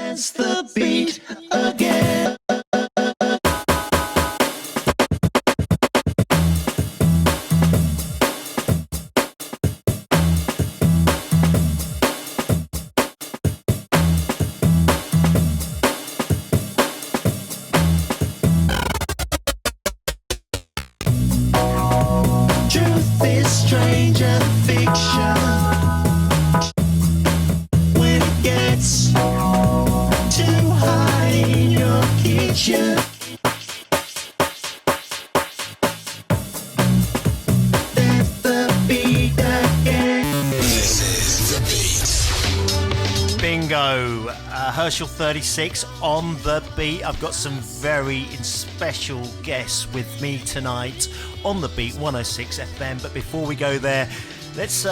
Where's the beat again? Truth is stranger than fiction. When it gets too high in your kitchen, that's the beat again. This is the beat. Bingo. Herschel36 on the beat. I've got some very special guests with me tonight on the beat 106 FM. But before we go there, let's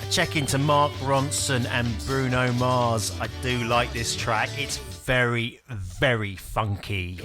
check into Mark Ronson and Bruno Mars. I do like this track. It's very, very funky.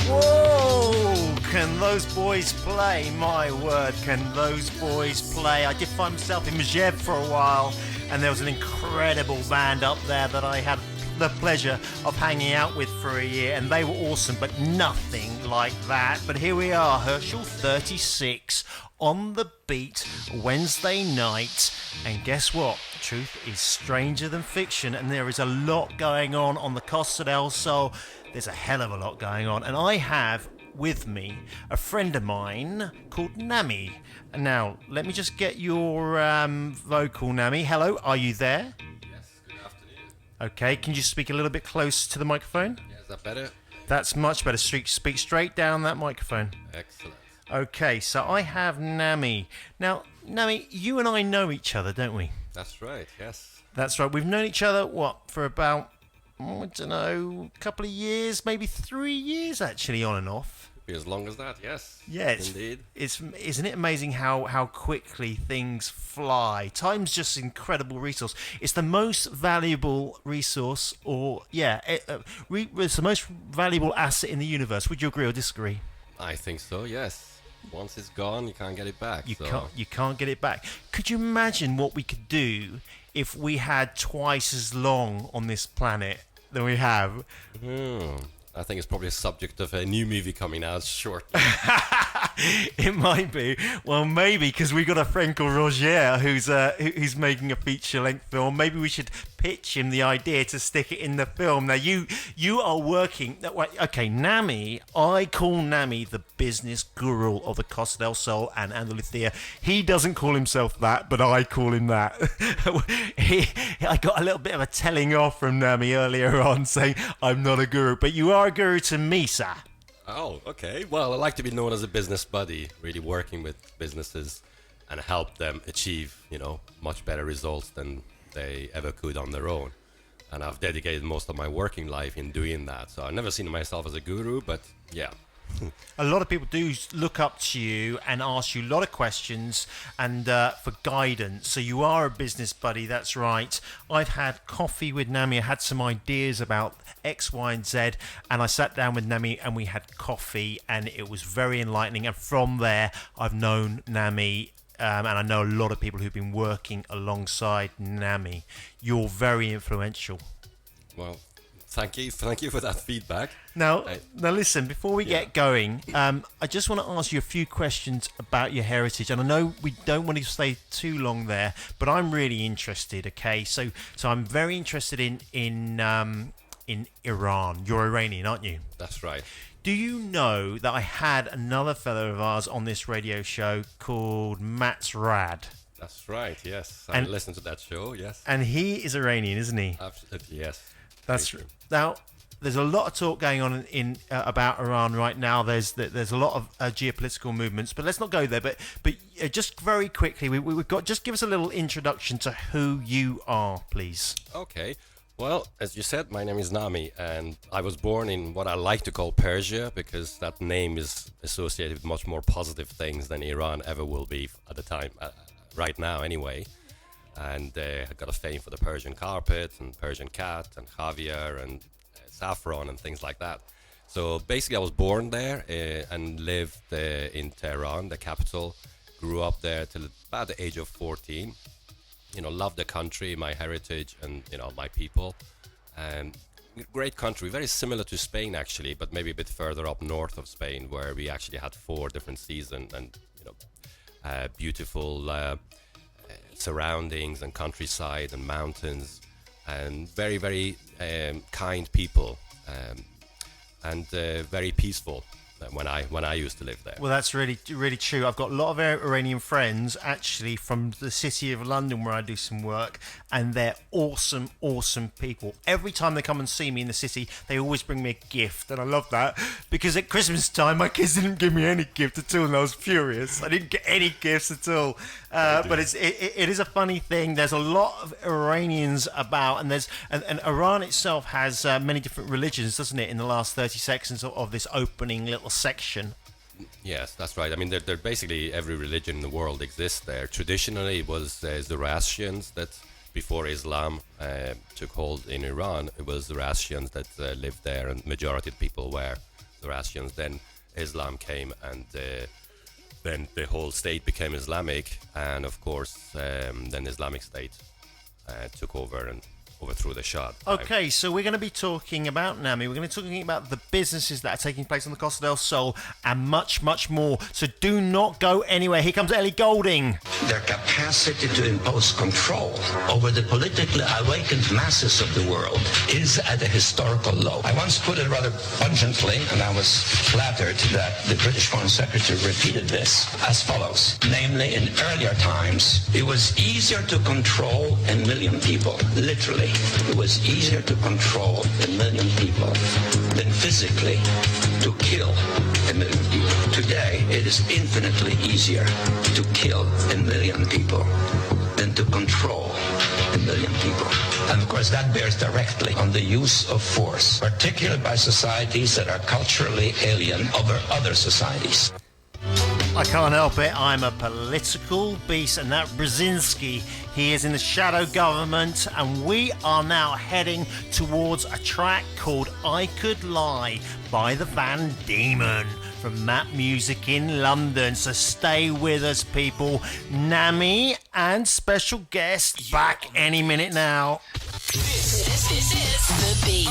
Whoa! Can those boys play? My word, can those boys play? I did find myself in Megève for a while, and there was an incredible band up there that I had the pleasure of hanging out with for a year, and they were awesome, but nothing like that. But here we are, Herschel36 on the beat, Wednesday night, and guess what? Truth is stranger than fiction, and there is a lot going on the Costa del Sol. There's a hell of a lot going on, and I have with me a friend of mine called Nami. Now, let me just get your vocal, Nami. Hello, are you there? Okay, can you speak a little bit close to the microphone? Yeah, is that better? That's much better. Speak straight down that microphone. Excellent. Okay, so I have Nami. Now, Nami, you and I know each other, don't we? That's right, yes. That's right. We've known each other, for about, I don't know, a couple of years, maybe 3 years actually, on and off. Be as long as that, yes. Yeah, indeed. Isn't it amazing how quickly things fly? Time's just an incredible resource. It's the most valuable resource, it's the most valuable asset in the universe. Would you agree or disagree? I think so, yes. Once it's gone, you can't get it back. You can't get it back. Could you imagine what we could do if we had twice as long on this planet than we have? I think it's probably a subject of a new movie coming out shortly. It might be. Well, maybe, because we got a friend called Roger who's making a feature-length film. Maybe we should pitch him the idea to stick it in the film. Now, you are working... Okay, Nami, I call Nami the business guru of the Costa del Sol and Andalusia. He doesn't call himself that, but I call him that. I got a little bit of a telling off from Nami earlier on, saying I'm not a guru, but you are a guru to me, sir. Oh, okay. Well, I like to be known as a business buddy, really working with businesses and help them achieve, much better results than they ever could on their own. And I've dedicated most of my working life in doing that. So I've never seen myself as a guru, but yeah. A lot of people do look up to you and ask you a lot of questions and for guidance. So you are a business buddy, that's right. I've had coffee with Nami. I had some ideas about X, Y, and Z, and I sat down with Nami and we had coffee, and it was very enlightening. And from there, I've known Nami, and I know a lot of people who've been working alongside Nami. You're very influential. Well, thank you for that feedback. Now listen, before we get going, I just want to ask you a few questions about your heritage, and I know we don't want to stay too long there, but I'm really interested. Okay, so I'm very interested in Iran. You're Iranian, aren't you? That's right. Do you know that I had another fellow of ours on this radio show called Matt Rad? That's right. Yes, I listened to that show. Yes, and he is Iranian, isn't he? Absolutely, yes. That's true. Now, there's a lot of talk going on in about Iran right now. There's a lot of geopolitical movements, but let's not go there. But just very quickly, we've got, just give us a little introduction to who you are, please. Okay. Well, as you said, my name is Nami, and I was born in what I like to call Persia, because that name is associated with much more positive things than Iran ever will be at the time, right now anyway. And I got a fame for the Persian carpet and Persian cat and caviar and saffron and things like that. So basically I was born there and lived in Tehran, the capital, grew up there till about the age of 14. Loved the country, my heritage, and my people. And great country, very similar to Spain actually, but maybe a bit further up north of Spain, where we actually had 4 different seasons and beautiful surroundings and countryside and mountains, and very, very kind people, and very peaceful when I used to live there. Well, that's really, really true. I've got a lot of Iranian friends actually from the city of London where I do some work, and they're awesome, awesome people. Every time they come and see me in the city, they always bring me a gift, and I love that because at Christmas time, my kids didn't give me any gift at all, and I was furious. I didn't get any gifts at all. But it is a funny thing. There's a lot of Iranians about, and and Iran itself has many different religions, doesn't it? In the last 30 seconds of this opening little section. Yes, that's right. I mean, they're basically every religion in the world exists there. Traditionally, it was Zoroastrians that, before Islam took hold in Iran, it was Zoroastrians that lived there, and majority of people were Zoroastrians. Then Islam came, and then the whole state became Islamic, and of course, then Islamic State took over and overthrew the Shah. Okay, so we're going to be talking about, Nami, we're going to be talking about the businesses that are taking place on the Costa del Sol and much, much more. So do not go anywhere. Here comes Ellie Goulding. Their capacity to impose control over the politically awakened masses of the world is at a historical low. I once put it rather pungently, and I was flattered that the British Foreign Secretary repeated this as follows. Namely, in earlier times, it was easier to control 1 million people, literally. It was easier to control 1 million people than physically to kill 1 million people. Today, it is infinitely easier to kill 1 million people than to control 1 million people. And of course, that bears directly on the use of force, particularly by societies that are culturally alien over other societies. I can't help it, I'm a political beast, and that Brzezinski, he is in the shadow government, and we are now heading towards a track called I Could Lie by the Van Diemen from Map Music in London. So stay with us, people. Nami and special guest back any minute now. This is The Beat.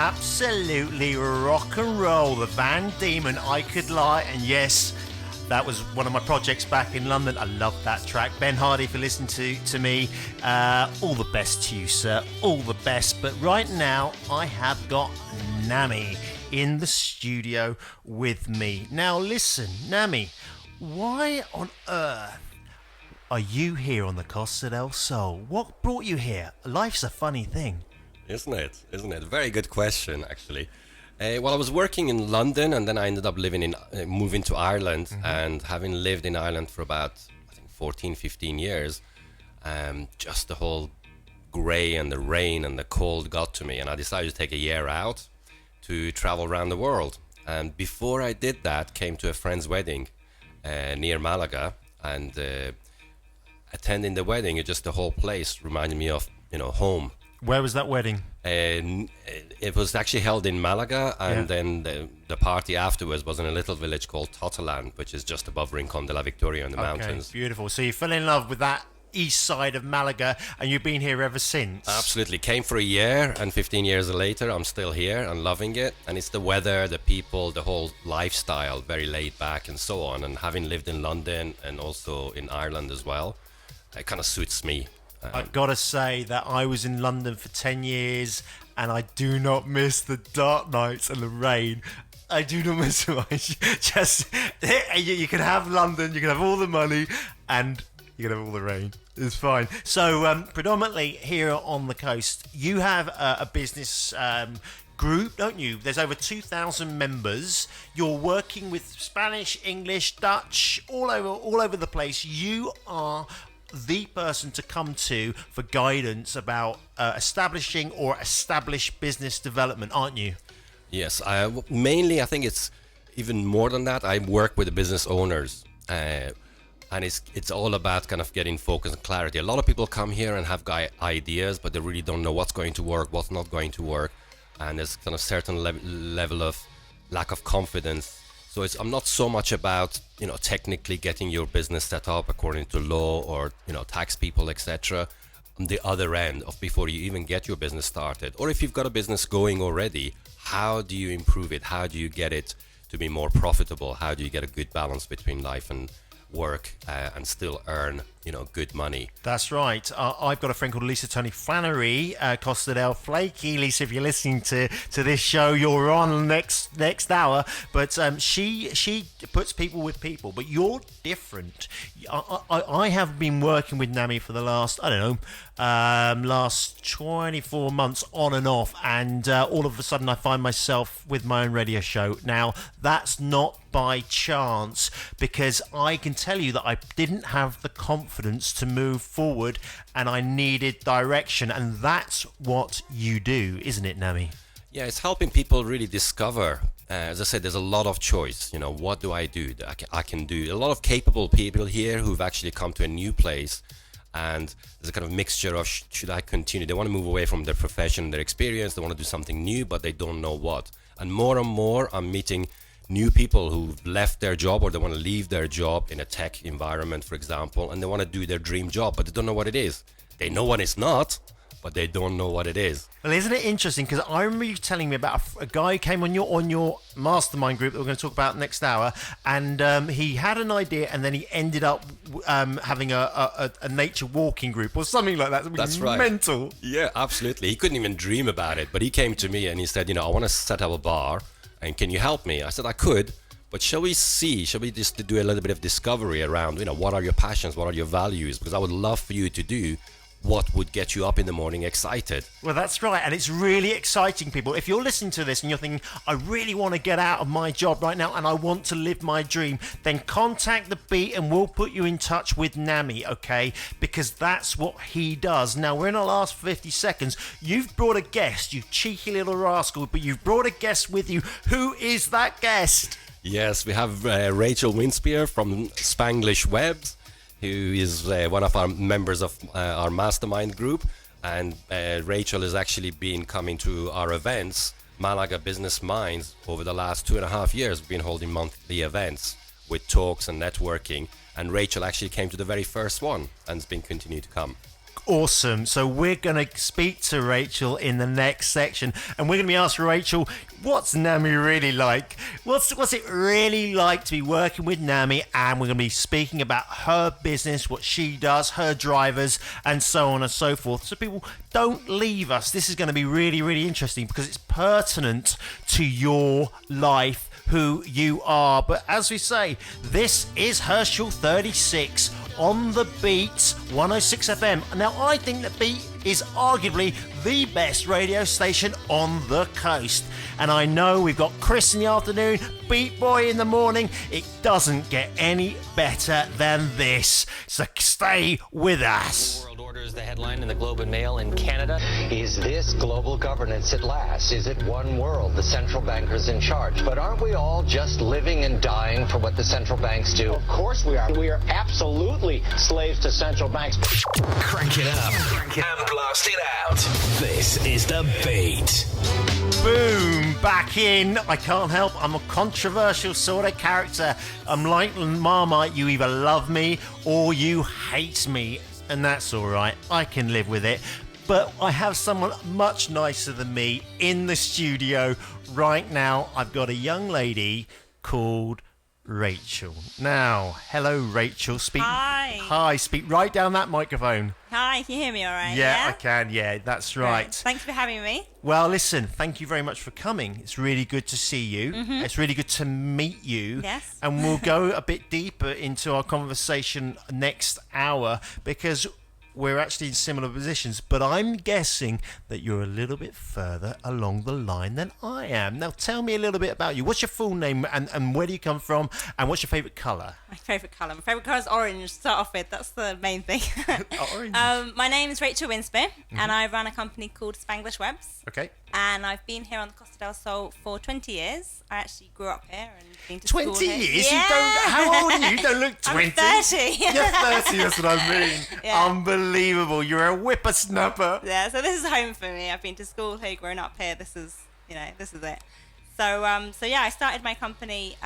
absolutely rock and roll. The Van Diemen, I Could Lie, and yes, that was one of my projects back in London. I love that track. Ben Hardy, if you listen to me, all the best to you, sir. All the best. But right now, I have got Nami in the studio with me. Now listen, Nami, why on earth are you here on the Costa del Sol? What brought you here? Life's a funny thing. Isn't it? Very good question, actually. Well, I was working in London, and then I ended up moving to Ireland, and having lived in Ireland for about, I think, 14, 15 years, just the whole grey and the rain and the cold got to me, and I decided to take a year out to travel around the world. And before I did that, came to a friend's wedding near Malaga, and attending the wedding, just the whole place reminded me of, home. Where was that wedding? It was actually held in Malaga, and then the party afterwards was in a little village called Totterland, which is just above Rincon de la Victoria in the mountains. Beautiful. So you fell in love with that east side of Malaga, and you've been here ever since? Absolutely. Came for a year, and 15 years later, I'm still here and loving it. And it's the weather, the people, the whole lifestyle, very laid back and so on. And having lived in London and also in Ireland as well, it kind of suits me. I've got to say that I was in London for 10 years, and I do not miss the dark nights and the rain. I do not miss it. Just, you can have London, you can have all the money, and you can have all the rain. It's fine. So, predominantly here on the coast, you have a business group, don't you? There's over 2,000 members. You're working with Spanish, English, Dutch, all over the place. You are the person to come to for guidance about establishing or established business development, aren't you? Yes, mainly I think it's even more than that. I work with the business owners, and it's all about kind of getting focus and clarity. A lot of people come here and have ideas, but they really don't know what's going to work, what's not going to work, and there's kind of certain level of lack of confidence. So I'm not so much about, technically getting your business set up according to law or, tax people, etc. On the other end of before you even get your business started. Or if you've got a business going already, how do you improve it? How do you get it to be more profitable? How do you get a good balance between life and work and still earn, good money? That's right. I've got a friend called Lisa Tony Flannery, Costa del Flaky. Lisa, if you're listening to this show, you're on next hour. But she puts people with people. But you're different. I have been working with Nami for the last, last 24 months on and off. And all of a sudden I find myself with my own radio show. Now, that's not by chance, because I can tell you that I didn't have the confidence to move forward, and I needed direction, and that's what you do, isn't it, Nami? Yeah, it's helping people really discover. As I said, there's a lot of choice. What do I do? I can do. A lot of capable people here who've actually come to a new place, and there's a kind of mixture of should I continue? They want to move away from their profession, their experience. They want to do something new, but they don't know what. And more, I'm meeting new people who've left their job, or they want to leave their job in a tech environment, for example, and they want to do their dream job, but they don't know what it is. They know what it's not, but they don't know what it is. Well, isn't it interesting? Because I remember you telling me about a guy who came on your mastermind group that we're going to talk about next hour, and he had an idea, and then he ended up having a nature walking group or something like that. That's right. Mental. Yeah, absolutely. He couldn't even dream about it, but he came to me and he said, I want to set up a bar, and can you help me? I said I could, but shall we just do a little bit of discovery around, what are your passions, what are your values? Because I would love for you to do what would get you up in the morning excited. Well, that's right, and it's really exciting, people. If you're listening to this and you're thinking, I really want to get out of my job right now and I want to live my dream, then contact The Beat and we'll put you in touch with Nami, okay? Because that's what he does. Now, we're in our last 50 seconds. You've brought a guest, you cheeky little rascal, but you've brought a guest with you. Who is that guest? Yes, we have Rachel Winspear from Spanglish Webs, who is one of our members of our mastermind group, and Rachel has actually been coming to our events, Malaga Business Minds, over the last 2.5 years. We've been holding monthly events with talks and networking, and Rachel actually came to the very first one and has been continuing to come. Awesome. So we're going to speak to Rachel in the next section, and we're going to be asking Rachel, what's Nami really like? What's it really like to be working with Nami? And we're going to be speaking about her business, what she does, her drivers, and so on and so forth. So people, don't leave us. This is going to be really, really interesting because it's pertinent to your life, who you are. But as we say, this is Herschel36 on the Beat 106 FM. Now, I think the Beat is arguably the best radio station on the coast. And I know we've got Chris in the afternoon, Beat Boy in the morning. It doesn't get any better than this. So stay with us. World Order is the headline in the Globe and Mail in Canada. Is this global governance at last? Is it one world, the central bankers in charge? But aren't we all just living and dying for what the central banks do? Of course we are. We are absolutely slaves to central banks. Crank it up and blast it out. This is The Beat. Boom, back in. I can't help. I'm a controversial sort of character. I'm like Marmite. You either love me or you hate me. And that's all right. I can live with it. But I have someone much nicer than me in the studio right now. I've got a young lady called Rachel. Now, hello, Rachel. Speak. Hi. Speak right down that microphone. Hi, can you hear me all right? Yeah, I can. Yeah, that's right. Great. Thanks for having me. Well, listen, thank you very much for coming. It's really good to see you. Mm-hmm. It's really good to meet you. Yes. And we'll go a bit deeper into our conversation next hour because we're actually in similar positions, but I'm guessing that you're a little bit further along the line than I am. Now, tell me a little bit about you. What's your full name and where do you come from and what's your favourite colour? My favourite colour is orange to start off with. That's the main thing. Orange. My name is Rachel Winspear, and I run a company called Spanglish Webs. Okay. And I've been here on the Costa del Sol for 20 years. I actually grew up here and been to 20 school here. years? Yeah. How old are you? You don't look 20. I'm 30. You're 30, that's what I mean. Yeah. Unbelievable. You're a whippersnapper. Yeah, so this is home for me. I've been to school here, grown up here. This is it. So, yeah, I started my company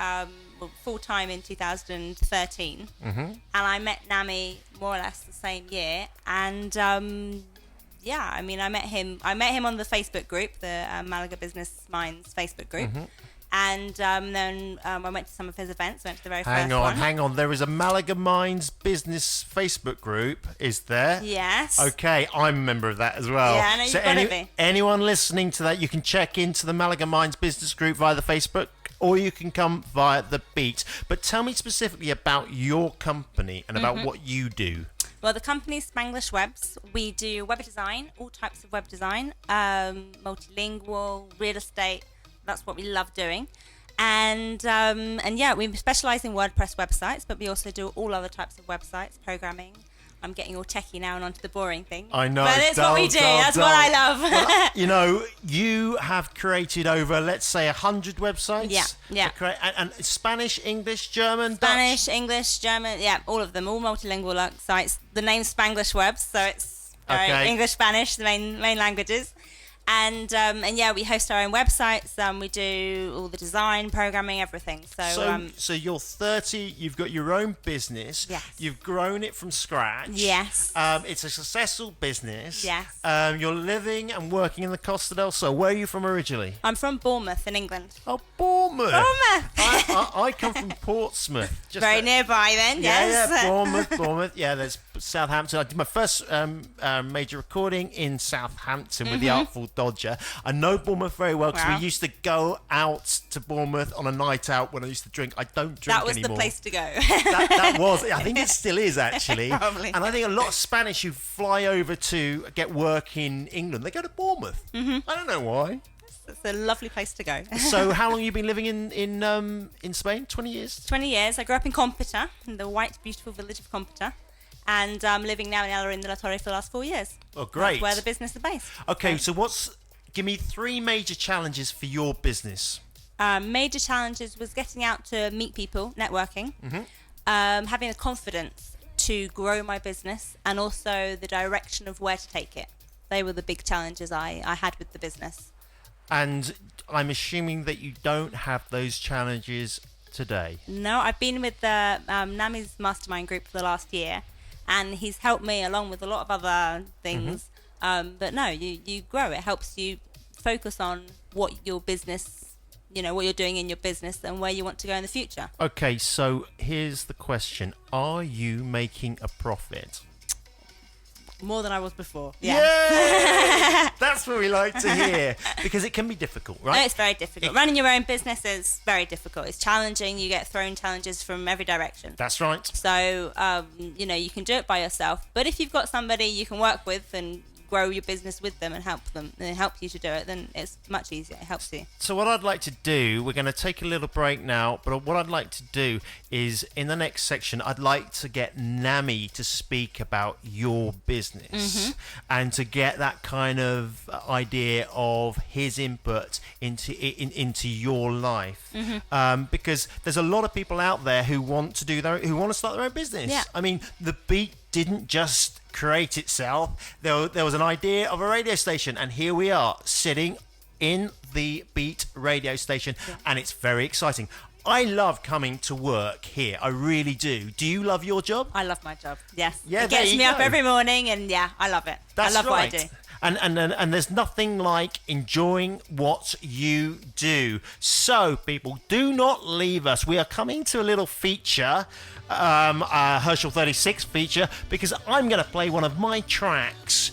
full time in 2013, and I met Nami more or less the same year. And yeah, I mean, I met him on the Facebook group, the Malaga Business Minds Facebook group. And then I went to some of his events. Went to the very first one. Hang on. There is a Malaga Minds business Facebook group, is there? Yes. Okay, I'm a member of that as well. Yeah, I know you've got to be. Anyone listening to that, you can check into the Malaga Minds business group via the Facebook, or you can come via the Beat. But tell me specifically about your company and about what you do. Well, the company's Spanglish Webs. We do web design, all types of web design, multilingual, real estate. That's what we love doing. And yeah, we specialise in WordPress websites, but we also do all other types of websites, programming. I'm getting all techie now and onto the boring thing. I know. But it's what we do. That's what I love. Well, you know, you have created over, let's say, 100 websites. Yeah. And Spanish, English, German, Spanish, Dutch? English, German, yeah, all of them, all multilingual sites. The name's Spanglish Webs, so it's English, Spanish, the main languages. And yeah, we host our own websites. We do all the design, programming, everything. So you're 30. You've got your own business. Yes. You've grown it from scratch. Yes. It's a successful business. Yes. You're living and working in the Costa del Sol. Where are you from originally? I'm from Bournemouth in England. Oh, Bournemouth. Bournemouth. I come from Portsmouth. Very nearby then. Yes. Yeah, Bournemouth. Yeah, there's Southampton. I did my first major recording in Southampton with the Artful Dodger. I know Bournemouth very well because we used to go out to Bournemouth on a night out when I used to drink. I don't drink anymore. That was the place to go. that was. I think it still is actually. Probably. And I think a lot of Spanish who fly over to get work in England, they go to Bournemouth. I don't know why. It's a lovely place to go. So how long have you been living in Spain? 20 years? 20 years. I grew up in Compita, in the white, beautiful village of Compita. And I'm living now in Ella de la Torre for the last 4 years. Oh, great. That's where the business is based. Okay, so give me 3 major challenges for your business. Major challenges was getting out to meet people, networking, having the confidence to grow my business, and also the direction of where to take it. They were the big challenges I had with the business. And I'm assuming that you don't have those challenges today. No, I've been with the Nami's mastermind group for the last year. and he's helped me along with a lot of other things. But no, you grow. It helps you focus on what your business, what you're doing in your business and where you want to go in the future. Okay, so here's the question. Are you making a profit? More than I was before. Yeah. That's what we like to hear, because it can be difficult, right? No, it's very difficult. Running your own business is very difficult. It's challenging. You get thrown challenges from every direction. That's right. So, you can do it by yourself. But if you've got somebody you can work with and grow your business with them and help you to do it, then it's much easier. It helps you. So what I'd like to do, we're going to take a little break now, but what I'd like to do is in the next section, I'd like to get Nami to speak about your business and to get that kind of idea of his input into your life, because there's a lot of people out there who want to start their own business. Yeah. I mean, the beat didn't just create itself. There was an idea of a radio station, and here we are sitting in the Beat radio station, and it's very exciting. I love coming to work here. I really do. Do you love your job? I love my job. Yes. Yeah, it gets me up every morning, and I love it. That's I love right. what I do. And there's nothing like enjoying what you do. So, people, do not leave us. We are coming to a little feature, a Herschel36 feature, because I'm going to play one of my tracks.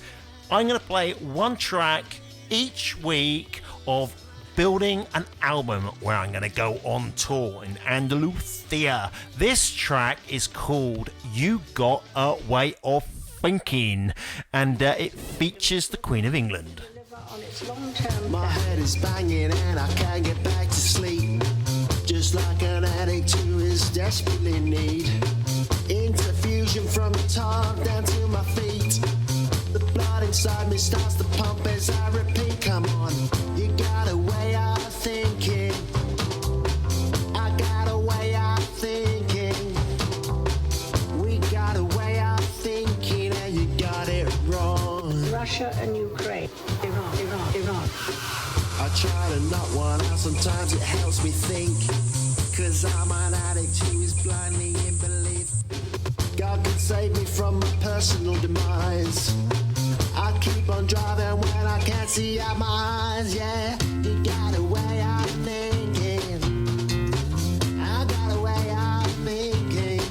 I'm going to play one track each week of building an album where I'm going to go on tour in Andalusia. This track is called You Got a Way of Thinking, and it features the Queen of England. My head is banging and I can't get back to sleep, just like an addict who is desperately in need. Interfusion from the top down to my feet. The blood inside me starts to pump as I repeat, come on, you got a way of thinking. I got a way of thinking. We got a way of thinking, and you got it wrong. Russia and Ukraine, Iran. I try to knock one out, sometimes it helps me think, 'cause I'm an addict who is blindly in belief. God can save me from my personal demise. I keep on driving when I can't see out my eyes, yeah. You got a way of thinking. I got a way of thinking.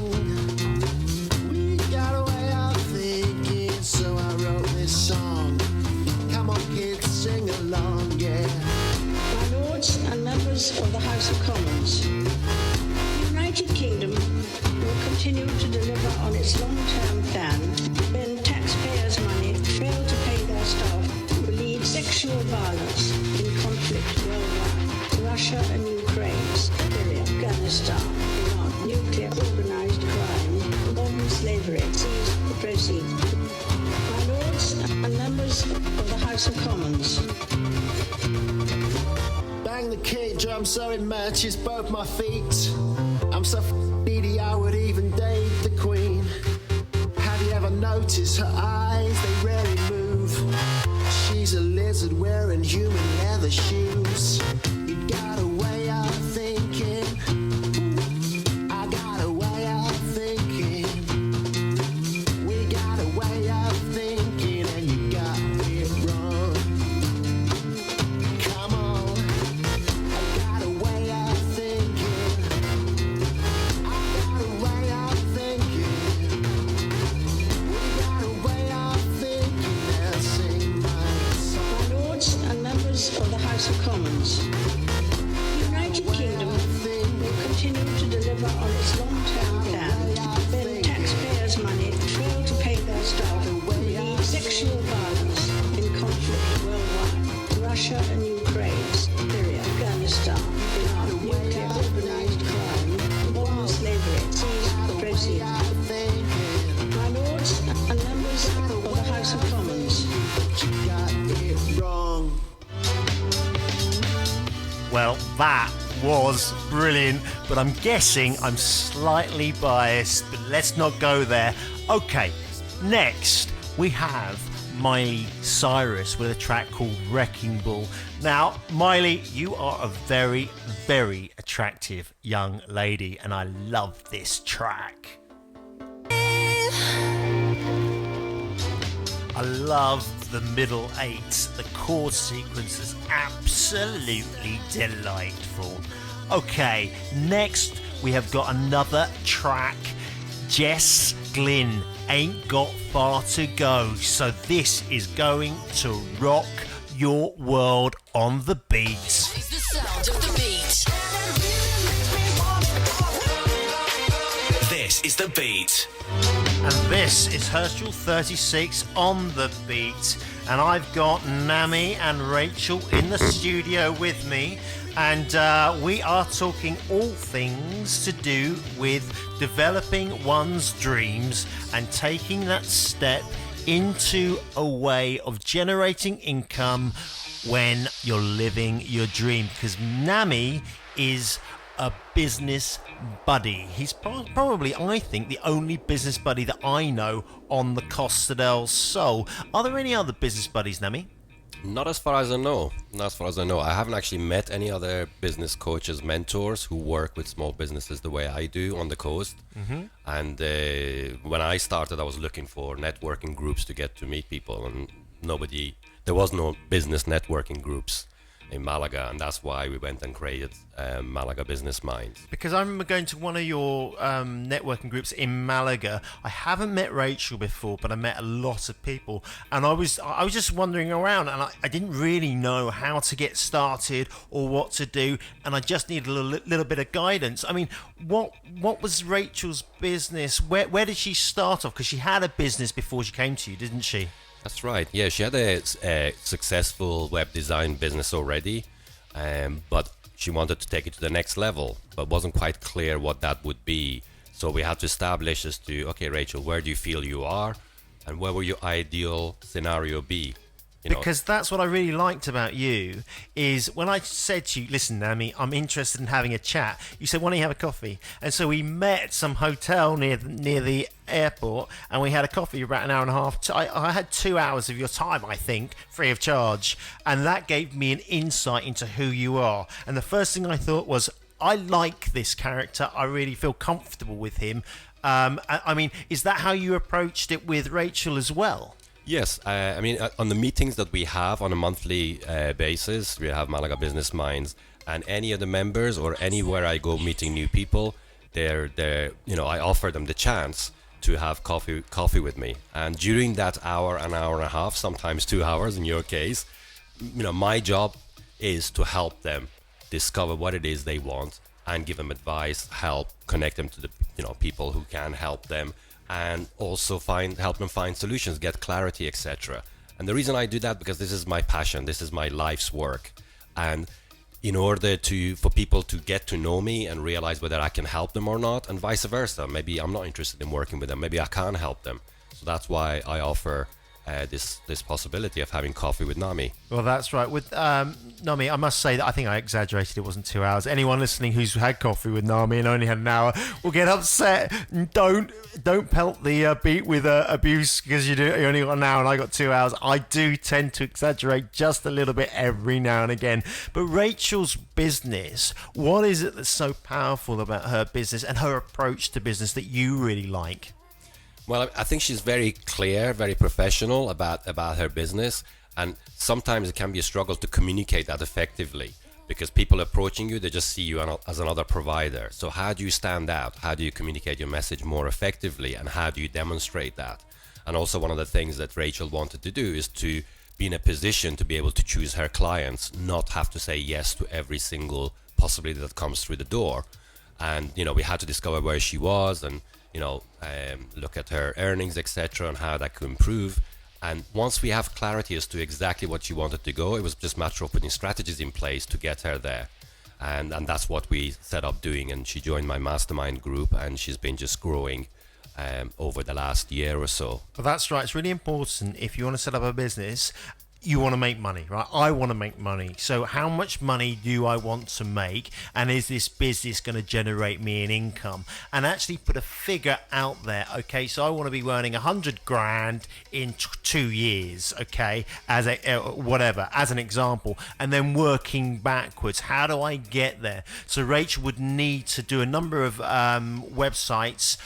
We got a way of thinking, so I wrote this song. Come on kids, sing along, yeah. My lords and members of the House of Commons, the United Kingdom will continue to deliver on its long-term plan when taxpayers' money fail to pay their staff who lead sexual violence in conflict worldwide. Russia and Ukraine, Syria, Afghanistan, Iran, nuclear organized crime, modern slavery, seize the proceeds. My lords and members of the House of Commons, Bang the kick drum so it matches both my feet. I'm so needy I would even date the Queen. Have you ever noticed her eyes? They rarely move. She's a lizard wearing human leather shoes. You got a way of thinking. I got a way of thinking. We got a way of thinking, and you got it wrong. Come on, I got a way of thinking. I got a way of thinking. We got a way of thinking. Now sing my song. my lords and members of the House of Commons, the United Kingdom will continue to deliver on its long-term plan when taxpayers' money fail to pay their staff who lead sexual violence in conflict worldwide. Russia and Ukraine, Syria, Afghanistan, Iran, nuclear organized crime, modern slavery, seize the proceeds. My lords and members of the House of Commons, You got it wrong. Well, that was brilliant, but I'm guessing I'm slightly biased, but let's not go there. Okay, next we have Miley Cyrus with a track called Wrecking Ball. Now, Miley, you are a very, very attractive young lady, and I love this track. love the middle eight. The chord sequence is absolutely delightful. Okay, next we have got another track. Jess Glynn, Ain't Got Far to Go. So this is going to rock your world on the beat. It's the sound of the beat. This is the beat. And this is Herschel36 on the beat. And I've got Nami and Rachel in the studio with me. And we are talking all things to do with developing one's dreams and taking that step into a way of generating income when you're living your dream. Because Nami is a business buddy. He's probably, I think, the only business buddy that I know on the Costa del Sol. Are there any other business buddies, Nami? Not as far as I know. Not as far as I know. I haven't actually met any other business coaches, mentors who work with small businesses the way I do on the coast. Mm-hmm. And when I started, I was looking for networking groups to get to meet people, and there was no business networking groups in Malaga, and that's why we went and created Malaga Business Minds. Because I remember going to one of your networking groups in Malaga. I haven't met Rachel before, but I met a lot of people, and I was just wandering around, and I didn't really know how to get started or what to do, and I just needed a little bit of guidance. I mean, what was Rachel's business? Where did she start off? Because she had a business before she came to you, didn't she? That's right. Yeah, she had a successful web design business already, but she wanted to take it to the next level, but wasn't quite clear what that would be. So we had to establish as to, okay, Rachel, where do you feel you are, and where will your ideal scenario be? Because that's what I really liked about you, is when I said to you, listen, Nami, I'm interested in having a chat, you said, why don't you have a coffee? And so we met at some hotel near the airport, and we had a coffee for about an hour and a half. I had 2 hours of your time, I think, free of charge, and that gave me an insight into who you are. And the first thing I thought was, I like this character, I really feel comfortable with him. I mean, is that how you approached it with Rachel as well? Yes, I mean, on the meetings that we have on a monthly basis, we have Malaga Business Minds, and any of the members or anywhere I go meeting new people, I offer them the chance to have coffee with me. And during that hour and a half, sometimes 2 hours in your case, my job is to help them discover what it is they want and give them advice, help connect them to the people who can help them, and also help them find solutions, get clarity, etc. And the reason I do that, because this is my passion, this is my life's work. And in order for people to get to know me and realize whether I can help them or not, and vice versa, maybe I'm not interested in working with them, maybe I can help them. So that's why I offer this possibility of having coffee with Nami. Well, that's right. With Nami, I must say that I think I exaggerated. It wasn't 2 hours. Anyone listening who's had coffee with Nami and only had an hour will get upset. Don't pelt the beat with abuse because you only got an hour and I got 2 hours. I do tend to exaggerate just a little bit every now and again. But Rachel's business, what is it that's so powerful about her business and her approach to business that you really like? Well, I think she's very clear, very professional about her business, and sometimes it can be a struggle to communicate that effectively because people approaching you, they just see you as another provider. So how do you stand out? How do you communicate your message more effectively, and how do you demonstrate that? And also one of the things that Rachel wanted to do is to be in a position to be able to choose her clients, not have to say yes to every single possibility that comes through the door. And, we had to discover where she was and look at her earnings, etc., and how that could improve. And once we have clarity as to exactly what she wanted to go, it was just a matter of putting strategies in place to get her there. And that's what we set up doing. And she joined my mastermind group, and she's been just growing over the last year or so. Well, that's right. It's really important if you want to set up a business. You want to make money, right? I want to make money. So how much money do I want to make? And is this business going to generate me an income? And actually put a figure out there. Okay, so I want to be earning 100 grand in 2 years, okay, as a as an example, and then working backwards. How do I get there? So Rachel would need to do a number of websites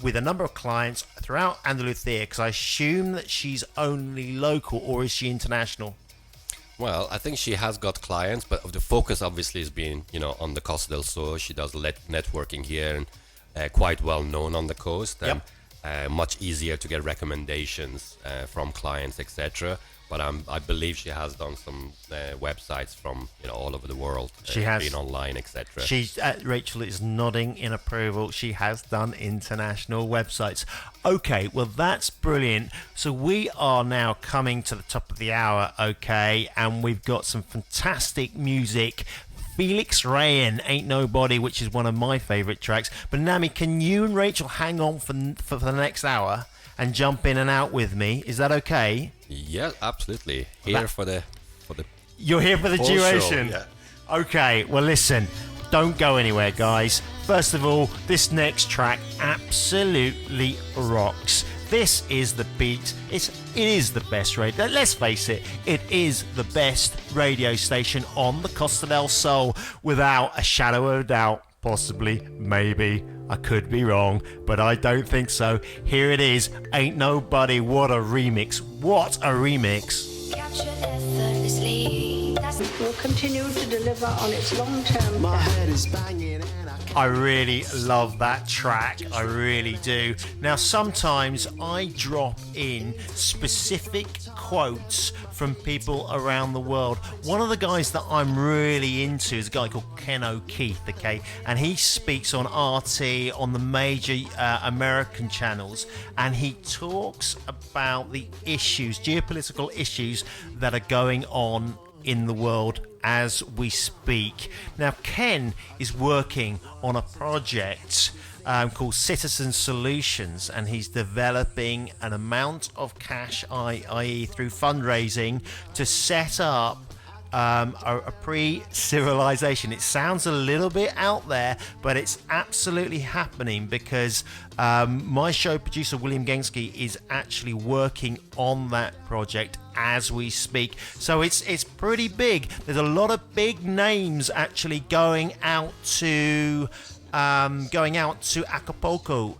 with a number of clients throughout Andalusia, because I assume that she's only local, or is she international? Well, I think she has got clients, but the focus obviously has been, on the Costa del Sol. She does networking here, and quite well known on the coast, and much easier to get recommendations from clients, etc. But I believe she has done some websites from all over the world. She has been online, etc. Rachel is nodding in approval. She has done international websites. Okay, well that's brilliant. So we are now coming to the top of the hour, okay, and we've got some fantastic music. Felix Rayen, Ain't Nobody, which is one of my favourite tracks. But Nami, can you and Rachel hang on for the next hour and jump in and out with me? Is that okay? Yeah, absolutely. You're here for the duration. Show, yeah. Okay, well listen, don't go anywhere, guys. First of all, this next track absolutely rocks. This is the beat. It is the best radio. Let's face it, it is the best radio station on the Costa del Sol, without a shadow of a doubt. Possibly, maybe, I could be wrong, but I don't think so. Here it is, Ain't Nobody. What a remix. What a remix. Will continue to deliver on its long-term. My head is banging and I really love that track. I really do. Now, sometimes I drop in specific quotes from people around the world. One of the guys that I'm really into is a guy called Ken O'Keefe, okay? And he speaks on RT, on the major American channels, and he talks about the issues, geopolitical issues that are going on in the world as we speak. Now, Ken is working on a project called Citizen Solutions, and he's developing an amount of cash, i.e. through fundraising, to set up a pre-civilization. It sounds a little bit out there, but it's absolutely happening, because my show producer William Gensky is actually working on that project as we speak. So it's pretty big. There's a lot of big names actually going out to Acapulco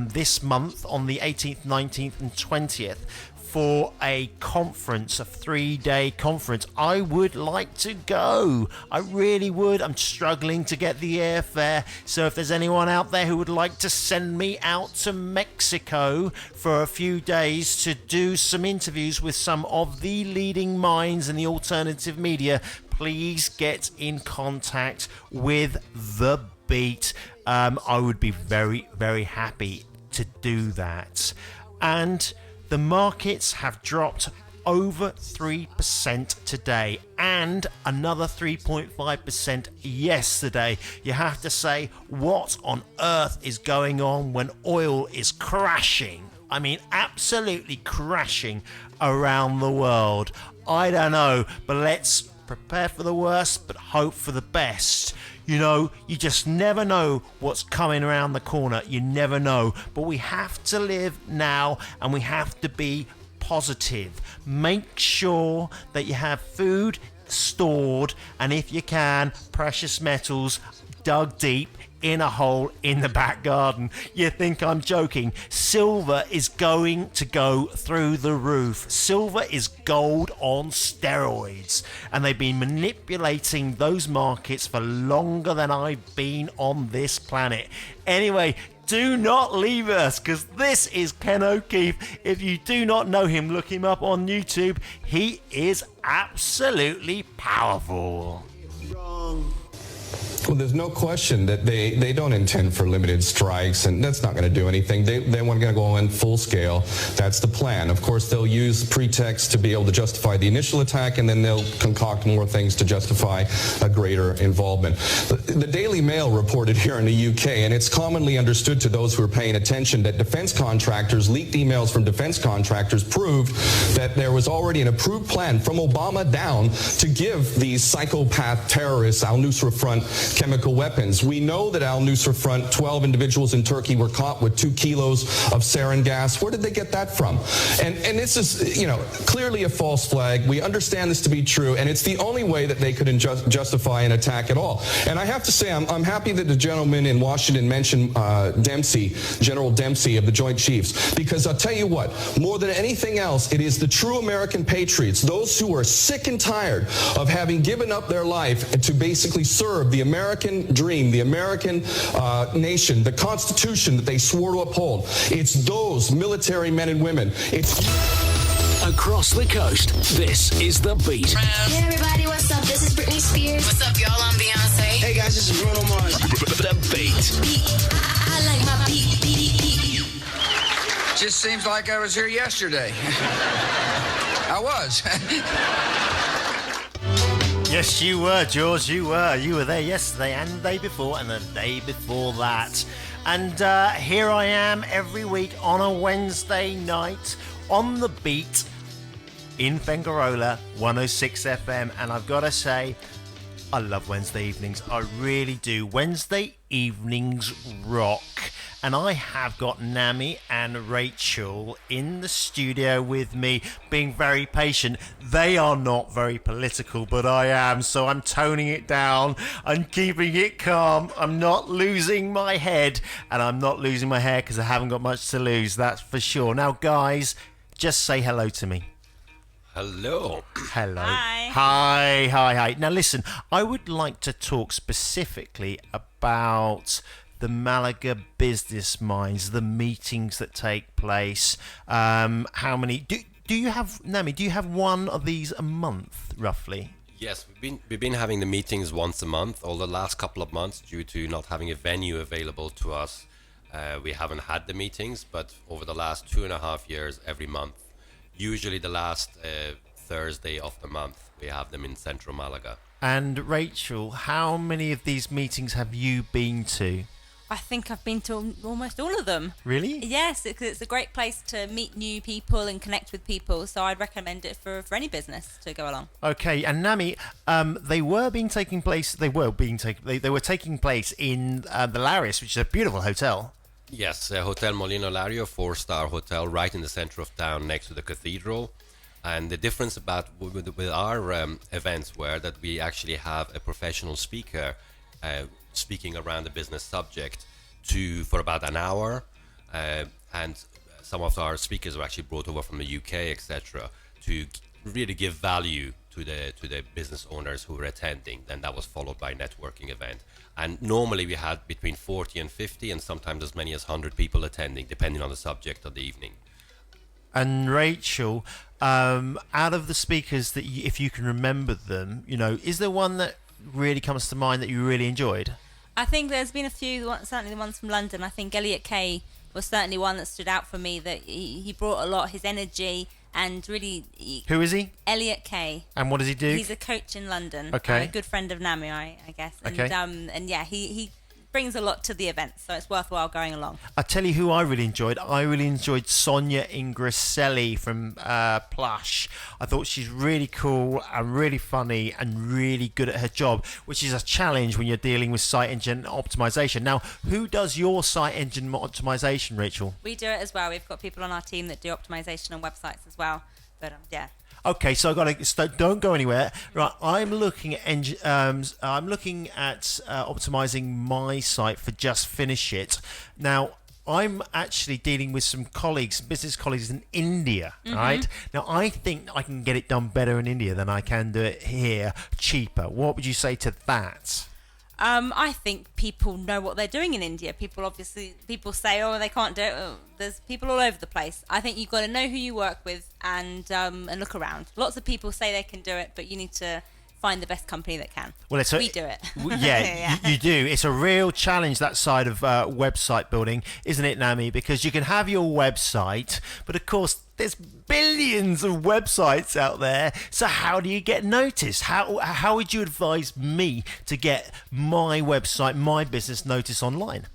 this month on the 18th, 19th and 20th for a conference, a 3-day conference. I would like to go. I really would. I'm struggling to get the airfare. So if there's anyone out there who would like to send me out to Mexico for a few days to do some interviews with some of the leading minds in the alternative media, please get in contact with The Beat. I would be very, very happy to do that. And the markets have dropped over 3% today, and another 3.5% yesterday. You have to say, what on earth is going on when oil is crashing? I mean, absolutely crashing around the world. I don't know, but let's prepare for the worst, but hope for the best. You know, you just never know what's coming around the corner. You never know. But we have to live now, and we have to be positive. Make sure that you have food stored, and if you can, precious metals dug deep in a hole in the back garden. You think I'm joking? Silver is going to go through the roof. Silver is gold on steroids, and they've been manipulating those markets for longer than I've been on this planet. Anyway, do not leave us, because this is Ken O'Keefe. If you do not know him, look him up on YouTube. He is absolutely powerful. wrong. Well, there's no question that they don't intend for limited strikes, and that's not going to do anything. They want to go in full scale. That's the plan. Of course, they'll use pretext to be able to justify the initial attack, and then they'll concoct more things to justify a greater involvement. The Daily Mail reported here in the UK, and it's commonly understood to those who are paying attention, that defense contractors, leaked emails from defense contractors proved that there was already an approved plan from Obama down to give these psychopath terrorists, Al-Nusra Front, chemical weapons. We know that al-Nusra Front, 12 individuals in Turkey were caught with 2 kilos of sarin gas. Where did they get that from? And this is, clearly a false flag. We understand this to be true, and it's the only way that they could justify an attack at all. And I have to say, I'm happy that the gentleman in Washington mentioned Dempsey, General Dempsey of the Joint Chiefs, because I'll tell you what, more than anything else, it is the true American patriots, those who are sick and tired of having given up their life to basically serve the American dream, the American nation, the Constitution that they swore to uphold. It's those military men and women. It's across the coast. This is The Beat. Hey everybody, what's up? This is Britney Spears. What's up, y'all? I'm Beyonce. Hey guys, this is Bruno Mars. The Beat. I like my beat. Just seems like I was here yesterday. I was. Yes, you were, George. You were. You were there yesterday and the day before and the day before that. And here I am every week on a Wednesday night on The Beat in Fengarola, 106 FM. And I've got to say, I love Wednesday evenings. I really do. Wednesday evenings rock. And I have got Nami and Rachel in the studio with me, being very patient. They are not very political, but I am, so I'm toning it down. I'm keeping it calm. I'm not losing my head, and I'm not losing my hair because I haven't got much to lose, that's for sure. Now, guys, just say hello to me. Hello. Hello. Hi. Hi. Now, listen, I would like to talk specifically about the Malaga Business Minds, the meetings that take place. How many do you have, Nami? Do you have one of these a month, roughly? Yes, we've been having the meetings once a month. All the last couple of months, due to not having a venue available to us, we haven't had the meetings. But over the last 2.5 years, every month, usually the last Thursday of the month, we have them in central Malaga. And Rachel, how many of these meetings have you been to? I think I've been to almost all of them. Really? Yes, it's a great place to meet new people and connect with people. So I'd recommend it for any business to go along. Okay, and Nami, they were taking place in the Laris, which is a beautiful hotel. Yes, Hotel Molino Lario, 4-star hotel, right in the center of town, next to the cathedral. And the difference with our events were that we actually have a professional speaker speaking around the business subject for about an hour, and some of our speakers were actually brought over from the UK, etc., to really give value to the business owners who were attending. Then that was followed by a networking event, and normally we had between 40 and 50 and sometimes as many as 100 people attending, depending on the subject of the evening. And Rachel, out of the speakers that if you can remember them, is there one that really comes to mind that you really enjoyed? I think there's been a few, certainly the ones from London. I think Elliot Kay was certainly one that stood out for me, that he brought a lot, his energy, and really... Who is he? Elliot Kay. And what does he do? He's a coach in London. Okay. A good friend of Nami, I guess. And, okay. And yeah, he brings a lot to the event, so it's worthwhile going along. I tell you who I really enjoyed. I really enjoyed Sonia Ingrasselli from Plush. I thought she's really cool and really funny and really good at her job, which is a challenge when you're dealing with site engine optimization. Now, who does your site engine optimization, Rachel? We do it as well. We've got people on our team that do optimization on websites as well. But yeah. Okay, so I got to don't go anywhere. Right, I'm looking at optimizing my site for Just Finish It. Now, I'm actually dealing with some business colleagues in India, right? Now, I think I can get it done better in India than I can do it here, cheaper. What would you say to that? I think people know what they're doing in India. People say, oh, they can't do it. Oh, there's people all over the place. I think you've got to know who you work with and look around. Lots of people say they can do it, but you need to find the best company that can. Well, we do it. Yeah, you do. It's a real challenge, that side of website building, isn't it, Nami? Because you can have your website, but of course there's billions of websites out there. So how do you get noticed? How would you advise me to get my website, my business noticed online?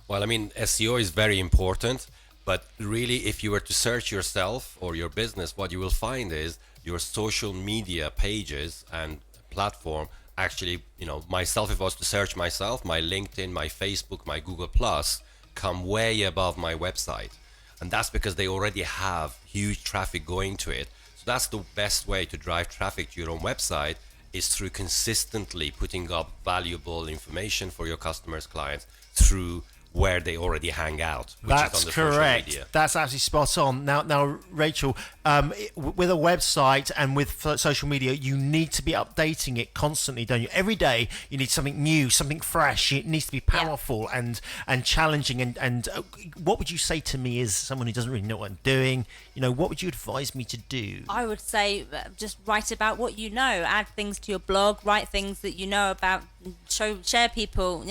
Well, I mean, SEO is very important, but really, if you were to search yourself or your business, what you will find is your social media pages and platform actually, myself, if I was to search myself, my LinkedIn, my Facebook, my Google Plus come way above my website. And that's because they already have huge traffic going to it. So that's the best way to drive traffic to your own website, is through consistently putting up valuable information for your customers, clients, through where they already hang out, which is on the social media. That's absolutely spot on. Now, Rachel, with a website and with social media, you need to be updating it constantly, don't you? Every day, you need something new, something fresh. It needs to be powerful and challenging. And what would you say to me as someone who doesn't really know what I'm doing? What would you advise me to do? I would say just write about what you know. Add things to your blog. Write things that you know about. Share to people.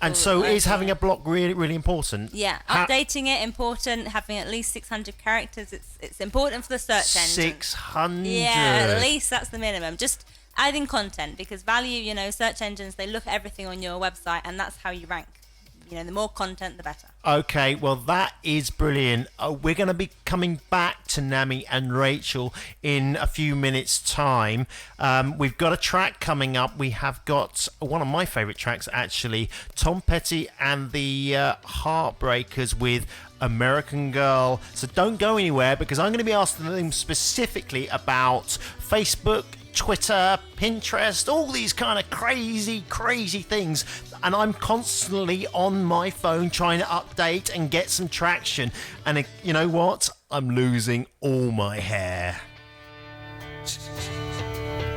And so, is having a blog really, really important? Yeah, updating it important. Having at least 600 characters. It's important for the search engine. 600. Yeah, at least that's the minimum. Just adding content, because value. Search engines, they look at everything on your website, and that's how you rank. The more content, the better. Okay, well, that is brilliant. We're going to be coming back to Nami and Rachel in a few minutes' time. We've got a track coming up. We have got one of my favourite tracks, actually, Tom Petty and the Heartbreakers with American Girl. So don't go anywhere, because I'm going to be asking them specifically about Facebook, Twitter, Pinterest, all these kind of crazy things, and I'm constantly on my phone trying to update and get some traction, and you know what? I'm losing all my hair. This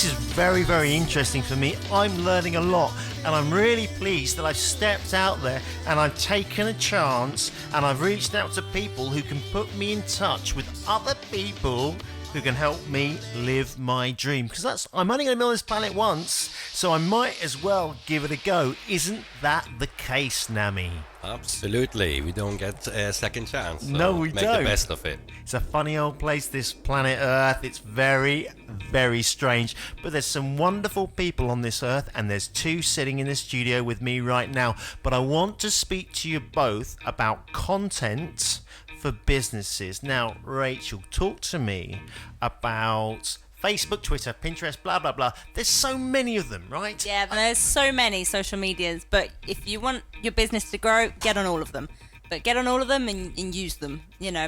is very, very interesting for me. I'm learning a lot, and I'm really pleased that I've stepped out there and I've taken a chance, and I've reached out to people who can put me in touch with other people who can help me live my dream. Because I'm only going to be on this planet once, so I might as well give it a go. Isn't that the case, Nami? Absolutely. We don't get a second chance. So no, we don't. Make the best of it. It's a funny old place, this planet Earth. It's very, very strange. But there's some wonderful people on this Earth, and there's two sitting in the studio with me right now. But I want to speak to you both about content for businesses. Now, Rachel, talk to me about Facebook, Twitter, Pinterest, blah, blah, blah. There's so many of them, right? Yeah, there's so many social medias, but if you want your business to grow, get on all of them. But get on all of them and use them,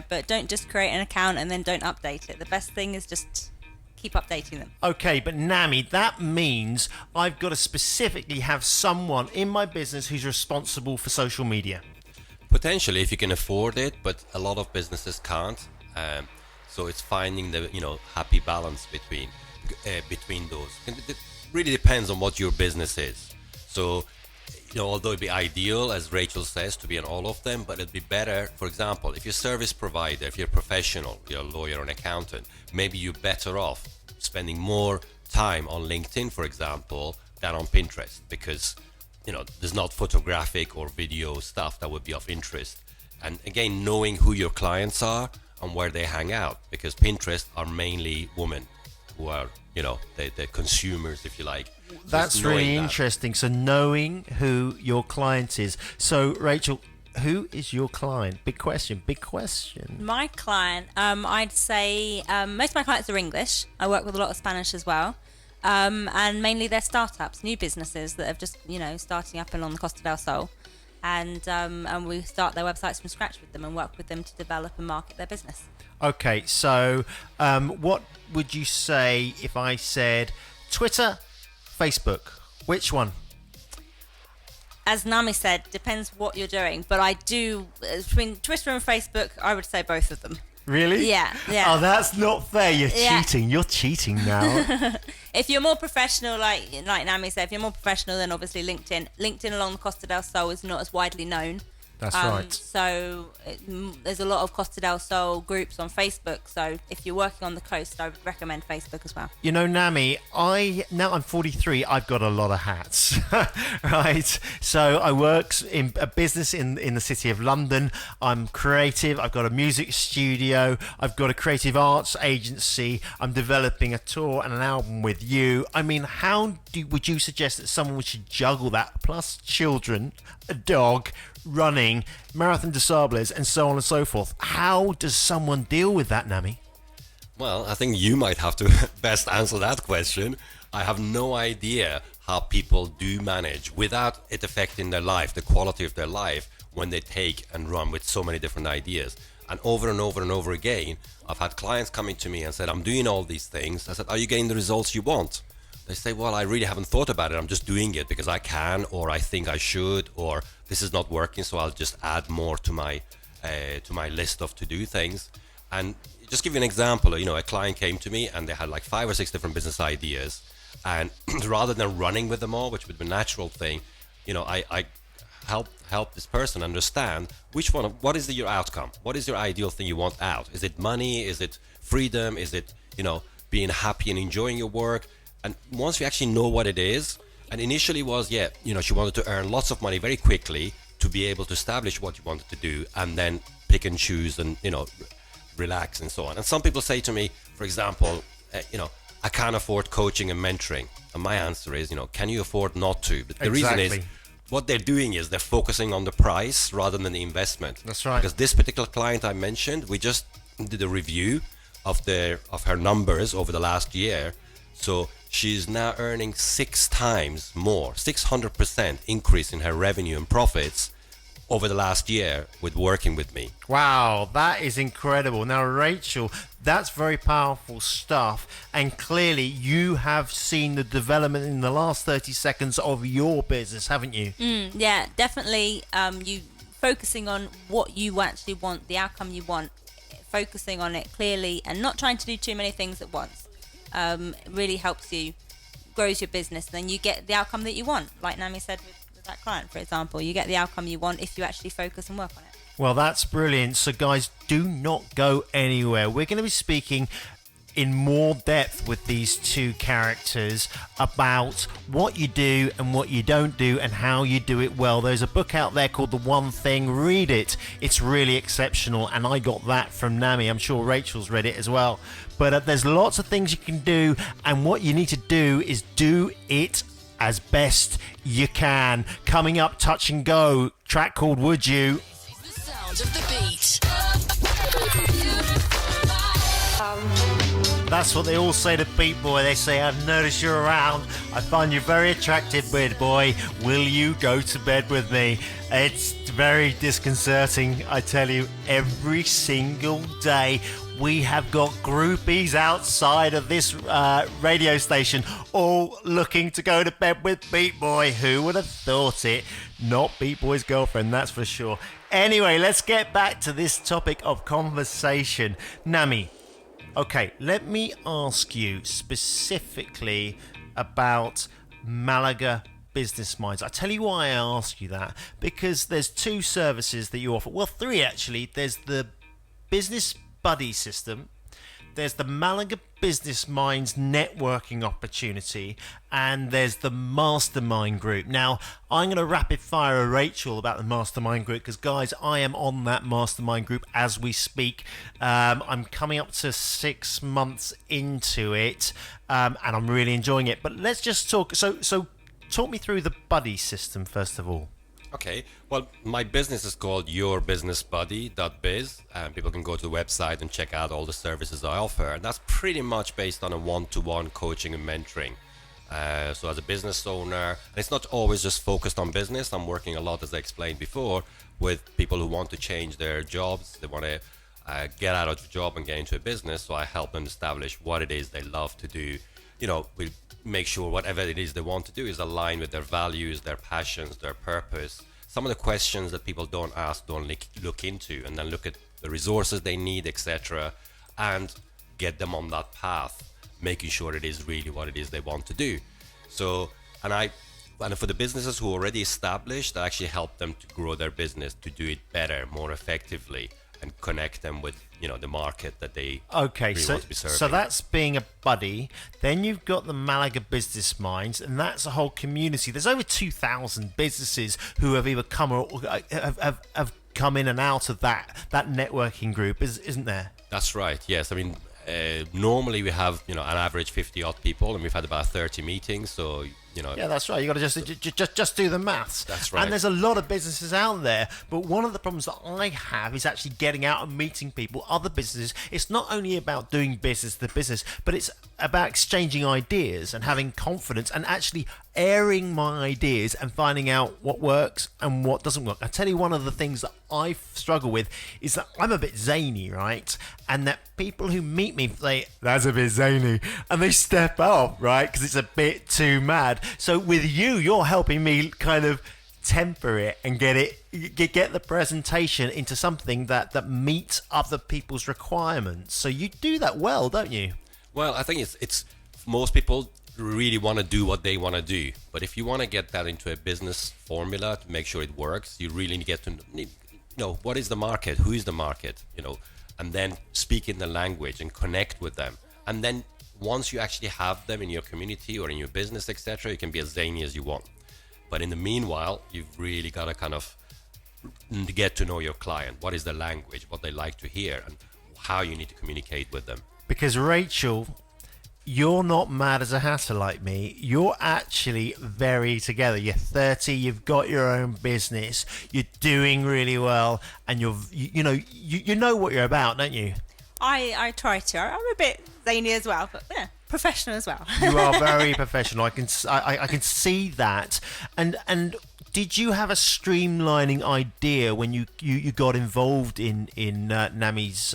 but don't just create an account and then don't update it. The best thing is just keep updating them. Okay, but Nami, that means I've got to specifically have someone in my business who's responsible for social media. Potentially, if you can afford it, but a lot of businesses can't. So it's finding the happy balance between those. It really depends on what your business is. So although it'd be ideal, as Rachel says, to be on all of them, but it'd be better. For example, if you're a service provider, if you're a professional, you're a lawyer or an accountant, maybe you're better off spending more time on LinkedIn, for example, than on Pinterest, because there's not photographic or video stuff that would be of interest. And again, knowing who your clients are and where they hang out, because Pinterest are mainly women who are, the consumers, if you like. That's really interesting. So knowing who your client is. So, Rachel, who is your client? Big question. My client, I'd say most of my clients are English. I work with a lot of Spanish as well. And mainly they're startups, new businesses that have just, starting up along the Costa del Sol. And we start their websites from scratch with them and work with them to develop and market their business. Okay, so what would you say if I said Twitter, Facebook? Which one? As Nami said, depends what you're doing. But I do, between Twitter and Facebook, I would say both of them. Really? Yeah. Oh, that's not fair. You're cheating. You're cheating now. If you're more professional, like Nami said, if you're more professional, then obviously LinkedIn. LinkedIn along the Costa del Sol is not as widely known. That's right. So there's a lot of Costa del Sol groups on Facebook. So if you're working on the coast, I would recommend Facebook as well. Nami, now I'm 43. I've got a lot of hats, right? So I work in a business in the city of London. I'm creative. I've got a music studio. I've got a creative arts agency. I'm developing a tour and an album with you. I mean, would you suggest that someone should juggle that, plus children, a dog, running, marathon des sables, and so on and so forth? How does someone deal with that, Nami? Well, I think you might have to best answer that question. I have no idea how people do manage without it affecting their life, the quality of their life, when they take and run with so many different ideas. And over and over and over again, I've had clients coming to me and said, I'm doing all these things. I said, are you getting the results you want? They say, well, I really haven't thought about it. I'm just doing it because I can, or I think I should, or this is not working, so I'll just add more to my list of to-do things. And just give you an example, a client came to me and they had like 5 or 6 different business ideas. And rather than running with them all, which would be a natural thing, I help this person understand what is your outcome? What is your ideal thing you want out? Is it money? Is it freedom? Is it, being happy and enjoying your work? And once we actually know what it is, and initially was, she wanted to earn lots of money very quickly to be able to establish what you wanted to do and then pick and choose and, relax and so on. And some people say to me, for example, I can't afford coaching and mentoring. And my answer is, can you afford not to? But the reason is, what they're doing is they're focusing on the price rather than the investment. That's right. Because this particular client I mentioned, we just did a review of her numbers over the last year. So she's now earning 6 times more, 600% increase in her revenue and profits over the last year with working with me. Wow, that is incredible. Now, Rachel, that's very powerful stuff. And clearly you have seen the development in the last 30 seconds of your business, haven't you? Yeah, definitely. You focusing on what you actually want, the outcome you want, focusing on it clearly and not trying to do too many things at once. Really helps you, grows your business, then you get the outcome that you want. Like Nami said with that client, for example, you get the outcome you want if you actually focus and work on it. Well, that's brilliant. So guys, do not go anywhere. We're going to be speaking in more depth with these 2 characters about what you do and what you don't do and how you do it well. There's a book out there called The One Thing. Read it. It's really exceptional, and I got that from Nami. I'm sure Rachel's read it as well. But there's lots of things you can do, and what you need to do is do it as best you can. Coming up, Touch and Go, track called Would You. The sound of the beat. That's what they all say to Beat Boy. They say, I've noticed you're around. I find you very attractive, Beat Boy. Will you go to bed with me? It's very disconcerting, I tell you, every single day. We have got groupies outside of this radio station all looking to go to bed with Beat Boy. Who would have thought it? Not Beat Boy's girlfriend, that's for sure. Anyway, let's get back to this topic of conversation. Nami, okay, let me ask you specifically about Malaga Business Minds. I tell you why I ask you that. Because there's 2 services that you offer. Well, 3 actually. There's the Business Buddy system, there's the Malaga Business Minds networking opportunity, and there's the Mastermind Group. Now, I'm going to rapid fire Rachel about the Mastermind Group because, guys, I am on that Mastermind Group as we speak. I'm coming up to 6 months into it, and I'm really enjoying it. But let's just talk. So talk me through the Buddy system first of all. Okay, well, my business is called yourbusinessbuddy.biz, and people can go to the website and check out all the services I offer, and that's pretty much based on a one-to-one coaching and mentoring. So as a business owner, and it's not always just focused on business, I'm working a lot, as I explained before, with people who want to change their jobs, they want to get out of a job and get into a business, so I help them establish what it is they love to do. We make sure whatever it is they want to do is aligned with their values, their passions, their purpose. Some of the questions that people don't ask, don't look into, and then look at the resources they need, etc., and get them on that path, making sure it is really what it is they want to do. So, and for the businesses who are already established, I actually help them to grow their business, to do it better, more effectively, and connect them with the market that they really want to be serving. So that's being a buddy. Then you've got the Malaga Business Minds, and that's a whole community. There's over 2,000 businesses who have either come or have come in and out of that networking group, isn't there? That's right. Yes, I mean, normally we have an average 50 odd people, and we've had about 30 meetings. So yeah, that's right. You got to just do the maths. That's right. And there's a lot of businesses out there, but one of the problems that I have is actually getting out and meeting people, other businesses. It's not only about doing business to business, but it's about exchanging ideas and having confidence and actually airing my ideas and finding out what works and what doesn't work. I tell you, one of the things that I struggle with is that I'm a bit zany, right? And that people who meet me say, that's a bit zany, and they step off, right? Because it's a bit too mad. So with you, you're helping me kind of temper it and get the presentation into something that meets other people's requirements. So you do that well, don't you? Well, I think it's most people really want to do what they want to do, but if you want to get that into a business formula to make sure it works, you really get to know what is the market, who is the market, and then speak in the language and connect with them. And then once you actually have them in your community or in your business, etc., you can be as zany as you want. But in the meanwhile, you've really got to kind of get to know your client. What is the language, what they like to hear, and how you need to communicate with them. Because Rachel, you're not mad as a hatter like me. You're actually very together. You're 30, you've got your own business, you're doing really well, and you know what you're about, don't you? I try to. I'm a bit zany as well, but yeah, professional as well. You are very professional. I can see that. And did you have a streamlining idea when you got involved in Nami's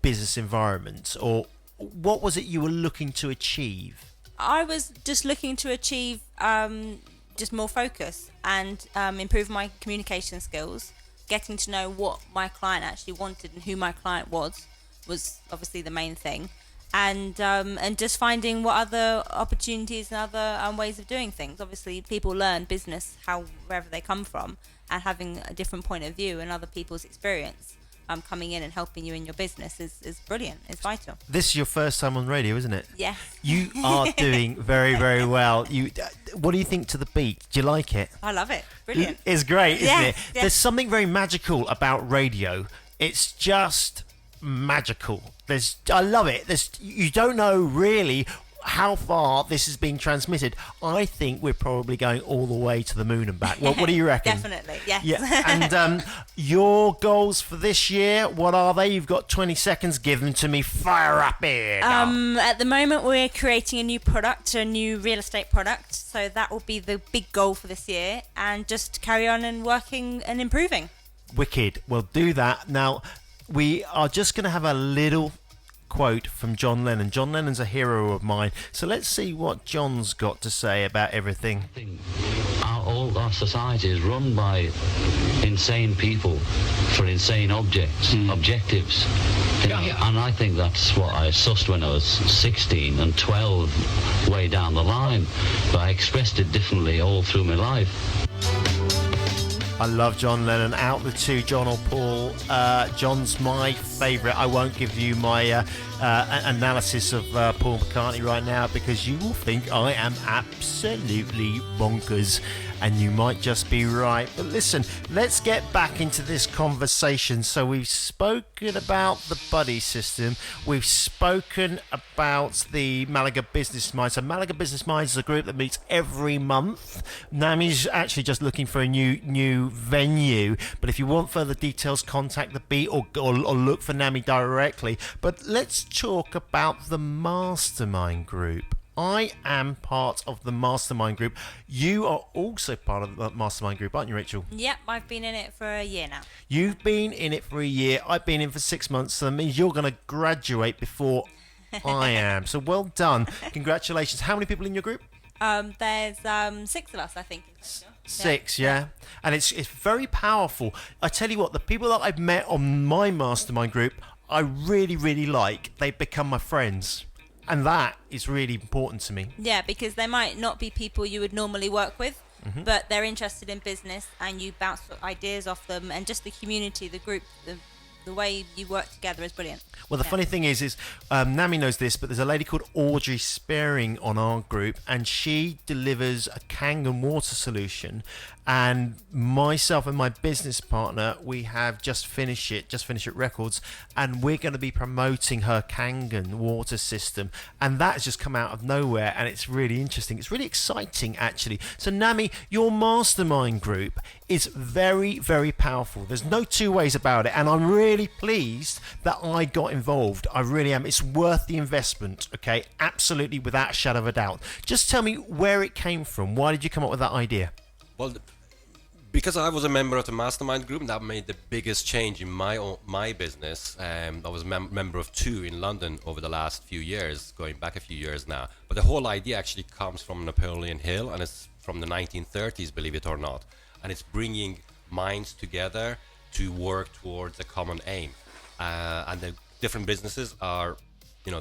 business environment, or what was it you were looking to achieve? I was just looking to achieve just more focus and improve my communication skills. Getting to know what my client actually wanted and who my client was obviously the main thing, and just finding what other opportunities and other ways of doing things. Obviously, people learn business wherever they come from, and having a different point of view and other people's experience coming in and helping you in your business is brilliant. It's vital. This is your first time on radio, isn't it? Yes. You are doing very, very well. What do you think to the beat? Do you like it? I love it. Brilliant. It's great, isn't it? Yes. There's something very magical about radio. It's just magical. I love it. You don't know really how far this is being transmitted. I think we're probably going all the way to the moon and back. What do you reckon? Definitely, yes. Yeah. And your goals for this year, what are they? You've got 20 seconds. Give them to me. Fire up here. At the moment, we're creating a new product, a new real estate product. So that will be the big goal for this year, and just carry on and working and improving. Wicked. We'll do that. Now, we are just going to have a little quote from John Lennon. John Lennon's a hero of mine, so let's see what John's got to say about everything. All our society is run by insane people for insane objectives. And I think that's what I sussed when I was 16 and 12 way down the line, but I expressed it differently all through my life. I love John Lennon. Out the two, John or Paul. John's my favourite. I won't give you my analysis of Paul McCartney right now, because you will think I am absolutely bonkers, and you might just be right. But listen, let's get back into this conversation. So we've spoken about the buddy system. We've spoken about the Malaga Business Minds. So Malaga Business Minds is a group that meets every month. Nami's actually just looking for a new venue. But if you want further details, contact the Beat or look for Nami directly. But let's talk about the Mastermind Group. I am part of the Mastermind Group. You are also part of the Mastermind Group, aren't you, Rachel? Yep, I've been in it for a year now. You've been in it for a year. I've been in for 6 months, so that means you're going to graduate before I am. So well done. Congratulations. How many people in your group? There's 6 of us, I think. 6, yeah. And it's very powerful. I tell you what, the people that I've met on my Mastermind Group, I really, really like. They've become my friends. And that is really important to me. Yeah, because they might not be people you would normally work with, but they're interested in business, and you bounce ideas off them, and just the community, the group, the way you work together is brilliant. Well, the funny thing is Nami knows this, but there's a lady called Audrey Spearing on our group, and she delivers a Kangen water solution. And myself and my business partner, we have Just Finish It Records, and we're going to be promoting her Kangen water system. And that has just come out of nowhere, and it's really interesting. It's really exciting, actually. So, Nami, your mastermind group is very, very powerful. There's no two ways about it. And I'm really really pleased that I got involved. I really am. It's worth the investment, okay? Absolutely, without a shadow of a doubt. Just tell me where it came from. Why did you come up with that idea? Well, because I was a member of the mastermind group, that made the biggest change in my business. I was a member of 2 in London over the last few years, going back a few years now. But the whole idea actually comes from Napoleon Hill, and it's from the 1930s, believe it or not. And it's bringing minds together to work towards a common aim. And the different businesses are,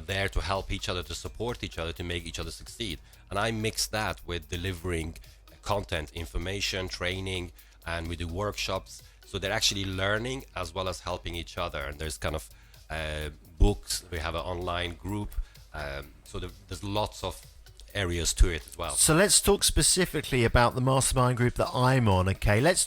there to help each other, to support each other, to make each other succeed. And I mix that with delivering content, information, training, and we do workshops. So they're actually learning as well as helping each other. And there's kind of books. We have an online group. So there's lots of areas to it as well. So let's talk specifically about the mastermind group that I'm on, okay? Let's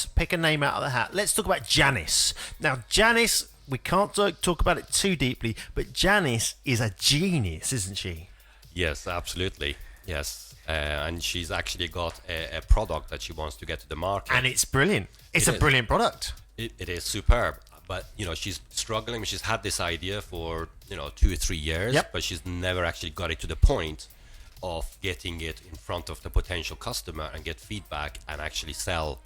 pick a name out of the hat. Let's talk about Janice. Now, Janice, we can't talk about it too deeply, but Janice is a genius, isn't she? Yes, absolutely. Yes. And she's actually got a product that she wants to get to the market. And it's brilliant. It's a brilliant product. It is superb. But, she's struggling. She's had this idea for, 2 or 3 years. Yep. But she's never actually got it to the point of getting it in front of the potential customer and get feedback and actually sell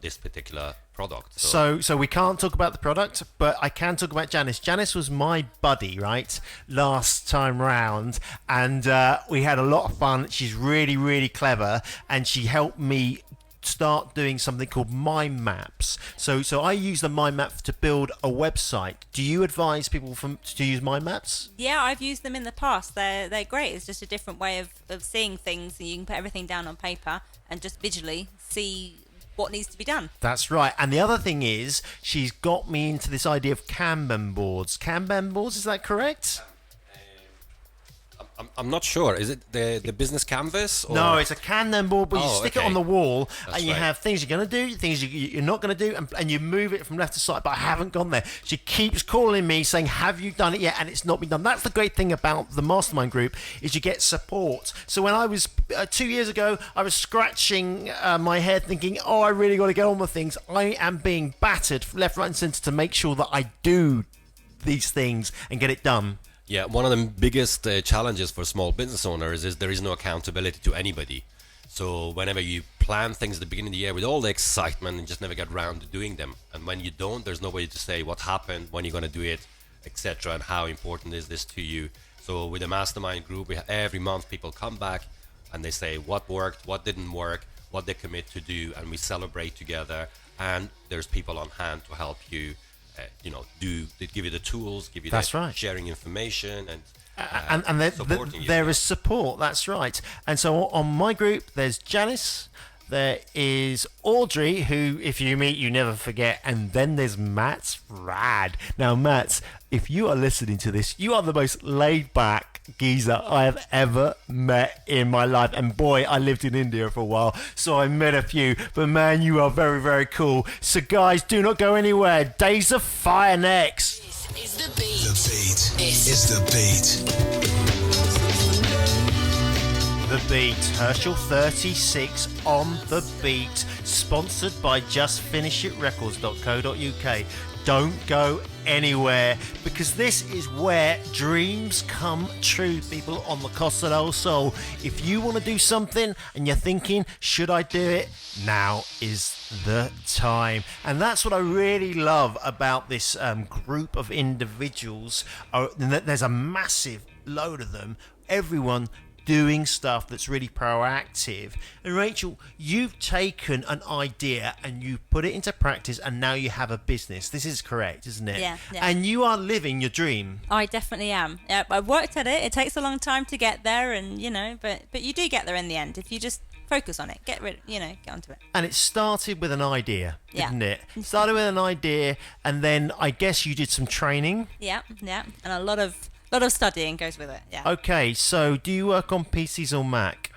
this particular product. So we can't talk about the product, but I can talk about Janice. Janice was my buddy, right, last time round, and we had a lot of fun. She's really, really clever, and she helped me start doing something called mind maps. So I use the mind map to build a website. Do you advise people to use mind maps? Yeah, I've used them in the past. They're great. It's just a different way of seeing things, and you can put everything down on paper and just visually see what needs to be done. That's right. And the other thing is, she's got me into this idea of Kanban boards. Kanban boards, is that correct? I'm not sure. Is it the business canvas? Or? No, it's a Kanban board, but you stick it on the wall. That's and you have things you're going to do, things you're not going to do, and you move it from left to side. But I haven't gone there. She keeps calling me saying, have you done it yet? And it's not been done. That's the great thing about the mastermind group, is you get support. So when I was 2 years ago, I was scratching my head thinking, I really got to get on with things. I am being battered left, right and centre to make sure that I do these things and get it done. Yeah, one of the biggest challenges for small business owners is there is no accountability to anybody. So whenever you plan things at the beginning of the year with all the excitement and just never get around to doing them, and when you don't, there's nobody to say what happened, when you're going to do it, etc., and how important is this to you. So with the mastermind group, every month people come back and they say what worked, what didn't work, what they commit to do, and we celebrate together. And there's people on hand to help you. They give you the tools, give you sharing information and there is support. That's right. And so on my group, there's Janice, there is Audrey, who if you meet you never forget, and then there's Matt's rad. Now Matt, if you are listening to this, you are the most laid back geezer I have ever met in my life, and boy, I lived in India for a while, so I met a few, but man, you are very, very cool. So guys, do not go anywhere. Days of Fire next. This is the beat. The beat is the beat. The Beat, Herschel36 on the beat, sponsored by JustFinishItRecords.co.uk. Don't go anywhere, because this is where dreams come true, people, on the Costa del Sol. If you want to do something and you're thinking, should I do it? Now is the time. And that's what I really love about this group of individuals. There's a massive load of them, everyone doing stuff that's really proactive. And Rachel, you've taken an idea and you put it into practice, and now you have a business. This is correct, isn't it? Yeah. And you are living your dream. I definitely am. I've worked at it. It takes a long time to get there, and but you do get there in the end if you just focus on it. Get onto it. And it started with an idea, didn't it? It started with an idea, and then I guess you did some training. Yeah, and a lot of studying goes with it. Yeah. Okay, so do you work on PCs or Mac?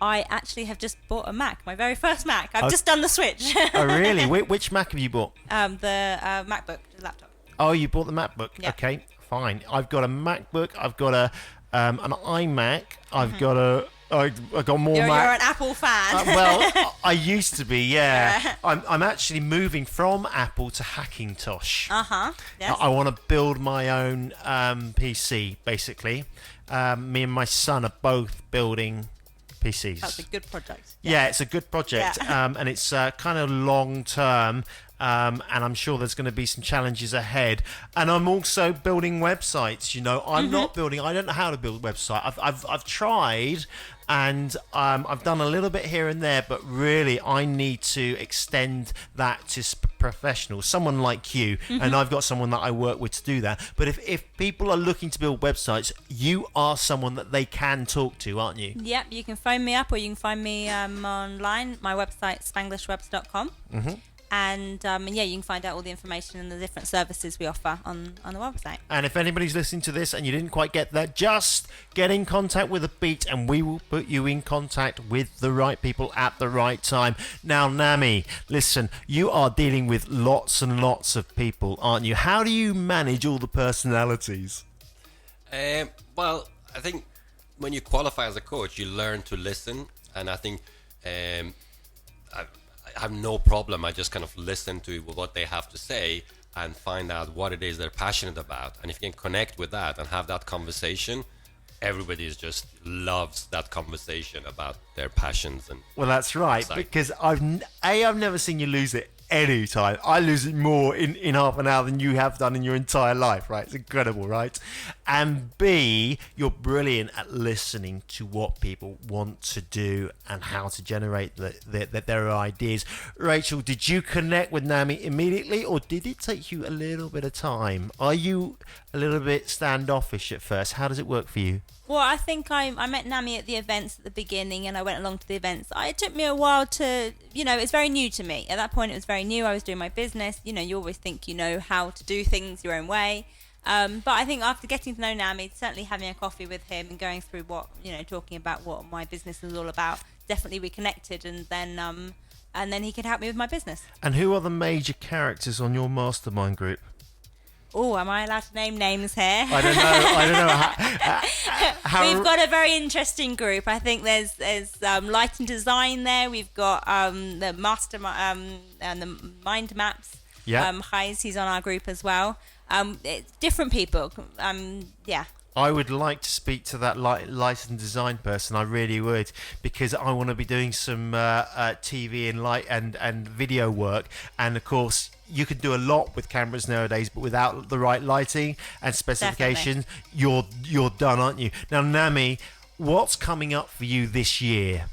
I actually have just bought a Mac, my very first Mac. I've just done the switch. Oh, really? Which Mac have you bought? The MacBook, the laptop. Oh, you bought the MacBook? Yeah. Okay, fine. I've got a MacBook. I've got an iMac. I've got I got more. You're an Apple fan. Well, I used to be. Yeah. I'm actually moving from Apple to Hackintosh. Yes. I want to build my own PC, basically. Me and my son are both building PCs. That's a good project. Yeah, it's a good project, and it's kind of long term. And I'm sure there's going to be some challenges ahead. And I'm also building websites. You know, I'm not building. I don't know how to build a website. I've tried, and I've done a little bit here and there. But really, I need to extend that to professionals, someone like you. And I've got someone that I work with to do that. But if people are looking to build websites, you are someone that they can talk to, aren't you? Yep. You can phone me up, or you can find me online. My website, SpanglishWebs.com. And you can find out all the information and the different services we offer on the website. And if anybody's listening to this and you didn't quite get that, just get in contact with The Beat and we will put you in contact with the right people at the right time. Now, Nami, listen, you are dealing with lots and lots of people, aren't you? How do you manage all the personalities? Well, I think when you qualify as a coach, you learn to listen. And I think I have no problem. I just kind of listen to what they have to say and find out what it is they're passionate about. And if you can connect with that and have that conversation, everybody just loves that conversation about their passions. And well, that's right, because I've never seen you lose it any time. I lose it more in half an hour than you have done in your entire life, right? It's incredible, right? And B, you're brilliant at listening to what people want to do and how to generate their ideas. Rachel, did you connect with Nami immediately, or did it take you a little bit of time? Are you a little bit standoffish at first? How does it work for you? Well, I think I met Nami at the events at the beginning, and I went along to the events. It took me a while to, it's very new to me. At that point, it was very new. I was doing my business. You always think you know how to do things your own way. But I think after getting to know Nami, certainly having a coffee with him and going through talking about what my business is all about, definitely we connected, and then he could help me with my business. And who are the major characters on your mastermind group? Oh, am I allowed to name names here? I don't know. How We've got a very interesting group. I think there's light and design there. We've got the mastermind and the mind maps. Yeah. He's on our group as well. Different people. Yeah. I would like to speak to that light and design person. I really would, because I want to be doing some TV and light and video work. And of course, you can do a lot with cameras nowadays, but without the right lighting and specifications, you're done, aren't you? Now, Nami, what's coming up for you this year?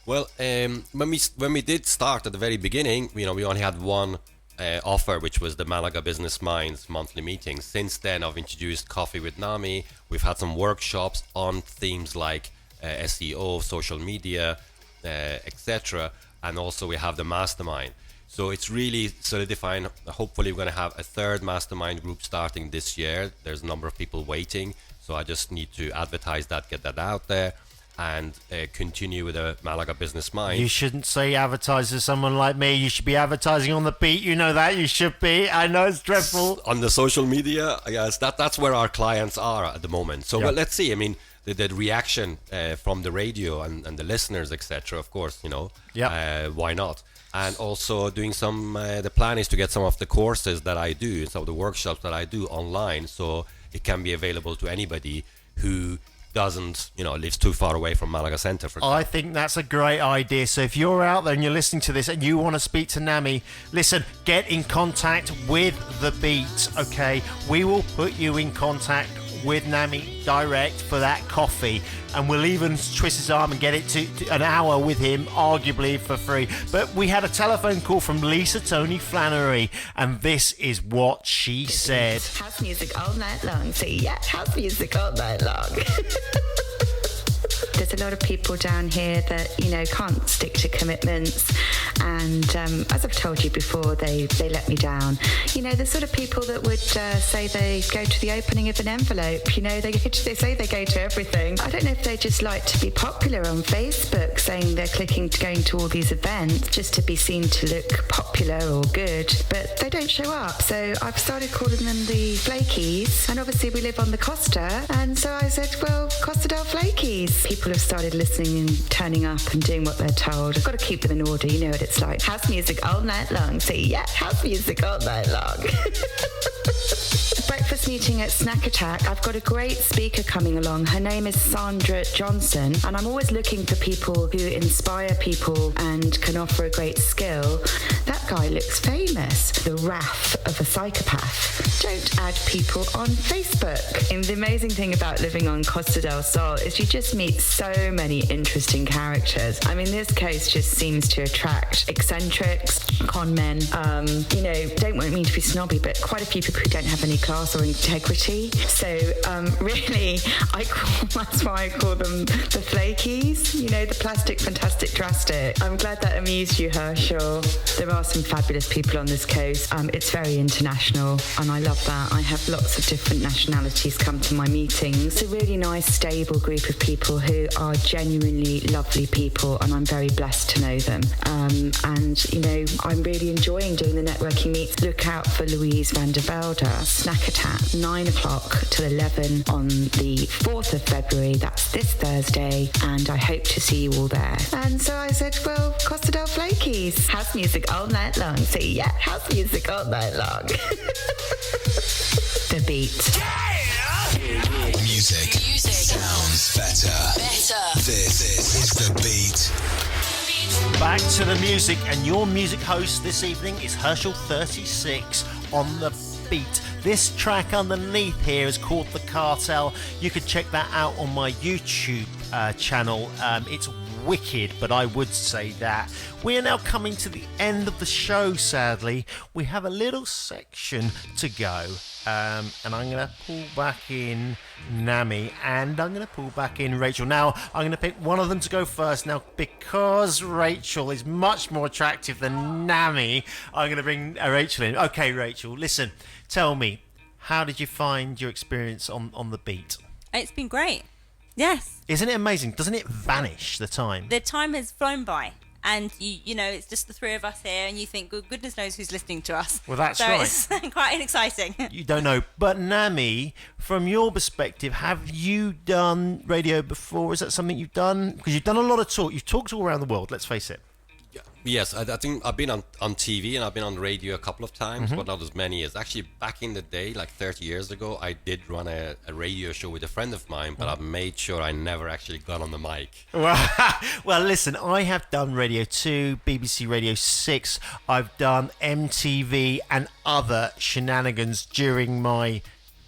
Well, when we did start at the very beginning, we only had one offer, which was the Malaga Business Minds monthly meetings. Since then, I've introduced Coffee with Nami. We've had some workshops on themes like SEO, social media, etc. And also we have the mastermind. So it's really solidifying. Hopefully we're going to have a third mastermind group starting this year. There's a number of people waiting. So I just need to advertise that, get that out there, and continue with the Malaga Business Minds. You shouldn't say advertise to someone like me. You should be advertising on The Beat. You know that. You should be. I know it's dreadful. On the social media, yes, that's where our clients are at the moment. So well, let's see. I mean, the reaction from the radio and the listeners, etc. Of course, why not? And also doing some, the plan is to get some of the courses that I do, some of the workshops that I do online, so it can be available to anybody who doesn't, lives too far away from Malaga Center, for example. I think that's a great idea. So if you're out there and you're listening to this and you want to speak to Nami, listen, get in contact with The Beat, okay? We will put you in contact with Nami direct for that coffee, and we'll even twist his arm and get it to an hour with him, arguably for free. But we had a telephone call from Lisa Tony Flannery, and this is what she said. House music all night long. So yeah, house music all night long. There's a lot of people down here that, can't stick to commitments. And as I've told you before, they let me down. The sort of people that would say they go to the opening of an envelope. They say they go to everything. I don't know if they just like to be popular on Facebook, saying they're going to all these events just to be seen to look popular or good. But they don't show up. So I've started calling them the Flakies. And obviously we live on the Costa. And so I said, well, Costa del Flakies. People people have started listening and turning up and doing what they're told. I've got to keep them in order. You know what it's like. House music all night long. See, yeah, house music all night long. Breakfast meeting at Snack Attack. I've got a great speaker coming along. Her name is Sandra Johnson, and I'm always looking for people who inspire people and can offer a great skill. That guy looks famous. The wrath of a psychopath. Don't add people on Facebook. And the amazing thing about living on Costa del Sol is you just meet so many interesting characters. I mean, this case just seems to attract eccentrics, con men, don't want me to be snobby, but quite a few people who don't have any class or integrity. So really, that's why I call them the flakies, the plastic, fantastic, drastic. I'm glad that amused you, Herschel. There are some fabulous people on this coast. It's very international, and I love that. I have lots of different nationalities come to my meetings. It's a really nice, stable group of people who are genuinely lovely people, and I'm very blessed to know them. I'm really enjoying doing the networking meets. Look out for Louise van der Velde, Snack Attack, 9 o'clock till 11 on the 4th of February. That's this Thursday, and I hope to see you all there. And so I said, well, Costa del Flakies, house music all night long. So yeah, house music all night long. The beat. Music sounds better. This is The Beat. Back to the music, and your music host this evening is Herschel36 on The Beat. This track underneath here is called The Cartel. You can check that out on my YouTube channel. It's wicked, but I would say that. We are now coming to the end of the show, sadly. We have a little section to go. And I'm going to pull back in Nami, and I'm going to pull back in Rachel. Now, I'm going to pick one of them to go first. Now, because Rachel is much more attractive than Nami, I'm going to bring Rachel in. Okay, Rachel, listen, tell me, how did you find your experience on The Beat? It's been great. Yes. Isn't it amazing? Doesn't it vanish, the time? The time has flown by. And, it's just the three of us here, and you think, goodness knows who's listening to us. Well, that's so right. It's quite exciting. You don't know. But, Nami, from your perspective, have you done radio before? Is that something you've done? Because you've done a lot of talk. You've talked all around the world, let's face it. Yes, I think I've been on TV and I've been on the radio a couple of times, but not as many as actually back in the day, like 30 years ago, I did run a radio show with a friend of mine, but I made sure I never actually got on the mic. Well, listen, I have done Radio 2, BBC Radio 6, I've done MTV and other shenanigans during my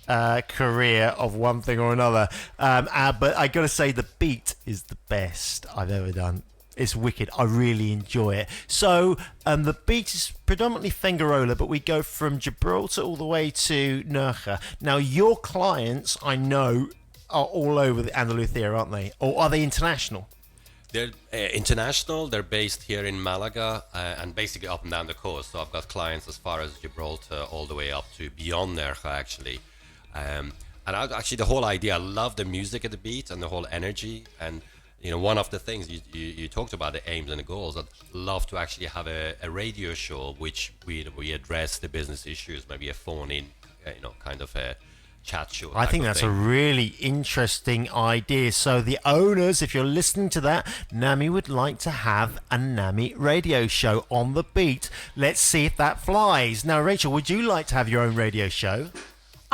career of one thing or another. But I got to say, The Beat is the best I've ever done. It's wicked. I really enjoy it. So The Beat is predominantly Fengarola, but we go from Gibraltar all the way to Nerja. Now, your clients, I know, are all over the Andalusia, aren't they? Or are they international? They're international. They're based here in Malaga and basically up and down the coast. So I've got clients as far as Gibraltar all the way up to beyond Nerja, actually. And actually, the whole idea, I love the music of The Beat and the whole energy. And one of the things you talked about, the aims and the goals, I'd love to actually have a radio show which we address the business issues, maybe a phone-in, kind of a chat show. I think that's a really interesting idea. So the owners, if you're listening to that, Nami would like to have a Nami radio show on The Beat. Let's see if that flies. Now, Rachel, would you like to have your own radio show?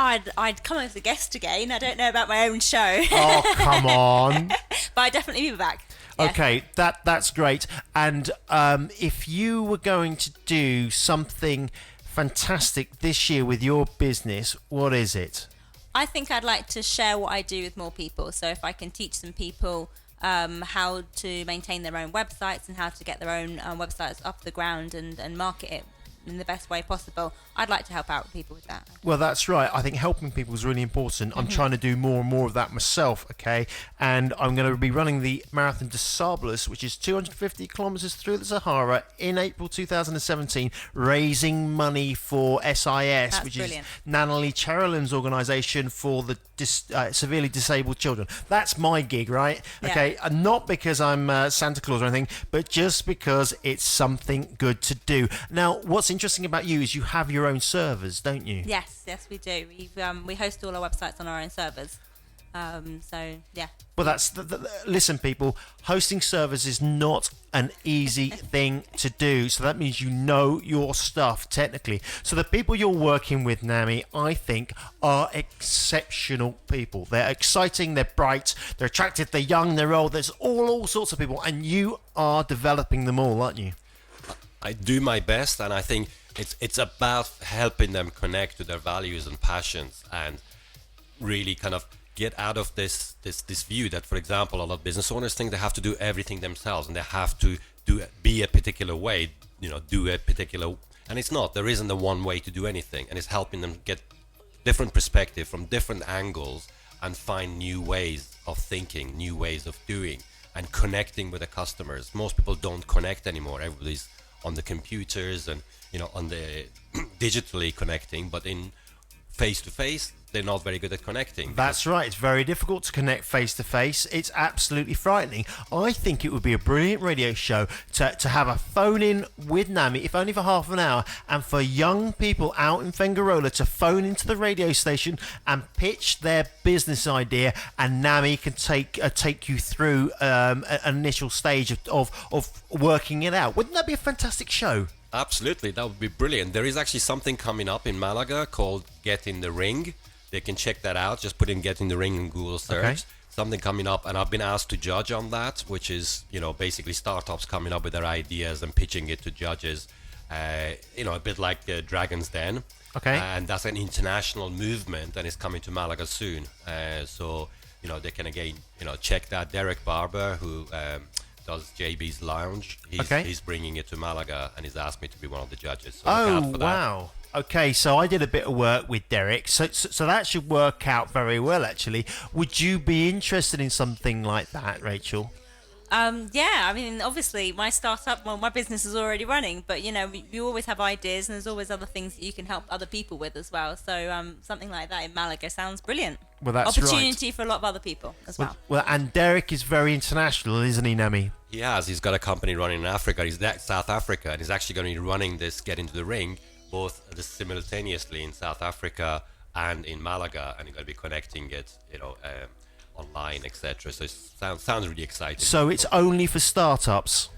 I'd come as a guest again. I don't know about my own show. Oh, come on. But I'd definitely be back. Yeah. Okay, that's great. And if you were going to do something fantastic this year with your business, what is it? I think I'd like to share what I do with more people. So if I can teach some people how to maintain their own websites and how to get their own websites off the ground and market it in the best way possible, I'd like to help out people with that. Well, that's right. I think helping people is really important. I'm trying to do more and more of that myself, okay? And I'm going to be running the Marathon des Sables, which is 250 kilometers through the Sahara in April 2017, raising money for SIS, That's which brilliant. is Natalie Cheryllin's organisation for the severely disabled children. That's my gig, right? Yeah. Okay, not because I'm Santa Claus or anything, but just because it's something good to do. Now, what's interesting about you is you have your own servers, don't you? Yes, we do. We host all our websites on our own servers. So yeah. Well, that's listen, people. Hosting servers is not an easy thing to do. So that means you know your stuff technically. So the people you're working with, Nami, I think, are exceptional people. They're exciting. They're bright. They're attractive. They're young. They're old. There's all sorts of people, and you are developing them all, aren't you? I do my best, and I think it's about helping them connect to their values and passions, and really kind of get out of this view that, for example, a lot of business owners think they have to do everything themselves and they have to be a particular way, do a particular, and it's not. There isn't the one way to do anything, and it's helping them get different perspective from different angles and find new ways of thinking, new ways of doing, and connecting with the customers. Most people don't connect anymore. Everybody's on the computers and on the digitally connecting, but in face to face they're not very good at connecting. That's right. It's very difficult to connect face to face. It's absolutely frightening. I think it would be a brilliant radio show to have a phone in with Nami, if only for half an hour, and for young people out in Fengarola to phone into the radio station and pitch their business idea, and Nami can take you through an initial stage of working it out. Wouldn't that be a fantastic show? Absolutely, that would be brilliant. There is actually something coming up in Malaga called Get in the Ring. They can check that out. Just put in Get in the Ring in Google search. Okay. Something coming up, and I've been asked to judge on that, which is, basically startups coming up with their ideas and pitching it to judges. A bit like Dragon's Den. Okay. And that's an international movement, and it's coming to Malaga soon. So they can again, check that. Derek Barber, who does JB's Lounge, he's bringing it to Malaga, and he's asked me to be one of the judges. So look out for that. Wow. Okay, so I did a bit of work with Derek, so that should work out very well, actually. Would you be interested in something like that, Rachel? Yeah, I mean, obviously, my startup, my business is already running, but, you always have ideas, and there's always other things that you can help other people with as well. So something like that in Malaga sounds brilliant. Well, that's opportunity for a lot of other people as well. Well, and Derek is very international, isn't he, Nami? He has. He's got a company running in Africa. He's South Africa, and he's actually going to be running this Get Into the Ring both simultaneously in South Africa and in Malaga, and he's going to be connecting it, online, etc. So it sounds really exciting. So it's only for startups?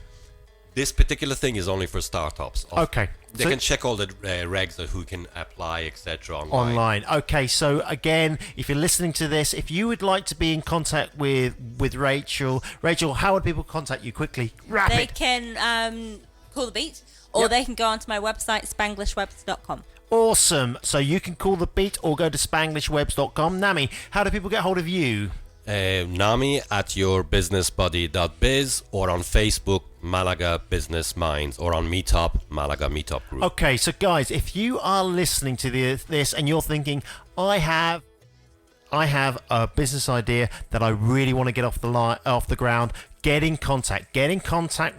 This particular thing is only for startups. Okay. They can check all the regs of who can apply, etc. online. Okay, so again, if you're listening to this, if you would like to be in contact with Rachel, how would people contact you quickly? Rapid. They can call the beat, or they can go onto my website, spanglishwebs.com. Awesome. So you can call the beat or go to spanglishwebs.com. Nami, how do people get hold of you? Nami at yourbusinessbuddy.biz, or on Facebook, Malaga Business Minds, or on Meetup, Malaga Meetup Group. Okay, so guys, if you are listening to this and you're thinking, I have a business idea that I really want to get off the ground, get in contact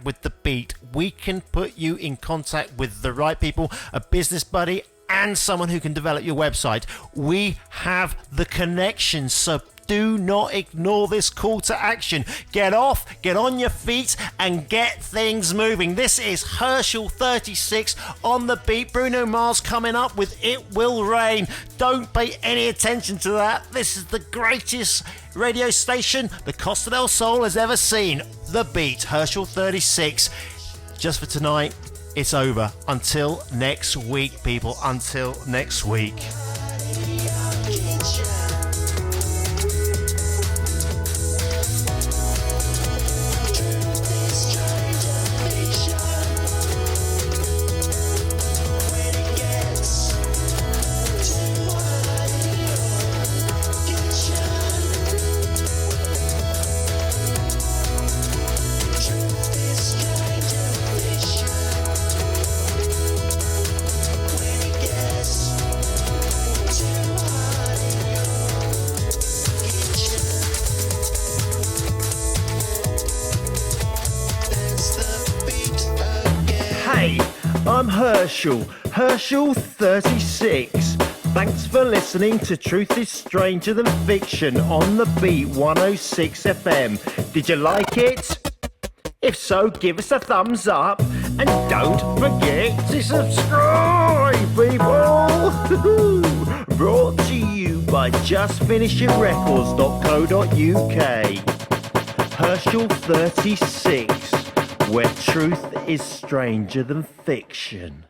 with the beat. We can put you in contact with the right people, a business buddy and someone who can develop your website. We have the connections, so do not ignore this call to action. Get on your feet and get things moving. This is Herschel36 on the beat. Bruno Mars coming up with It Will Rain. Don't pay any attention to that. This is the greatest radio station the Costa del Sol has ever seen. The beat, Herschel36. Just for tonight, it's over. Until next week, people. Until next week. I'm Herschel36. Thanks for listening to Truth is Stranger Than Fiction on the Beat 106 FM. Did you like it? If so, give us a thumbs up and don't forget to subscribe, people. Brought to you by by justfinishingrecords.co.uk. Herschel36, where truth is stranger than fiction.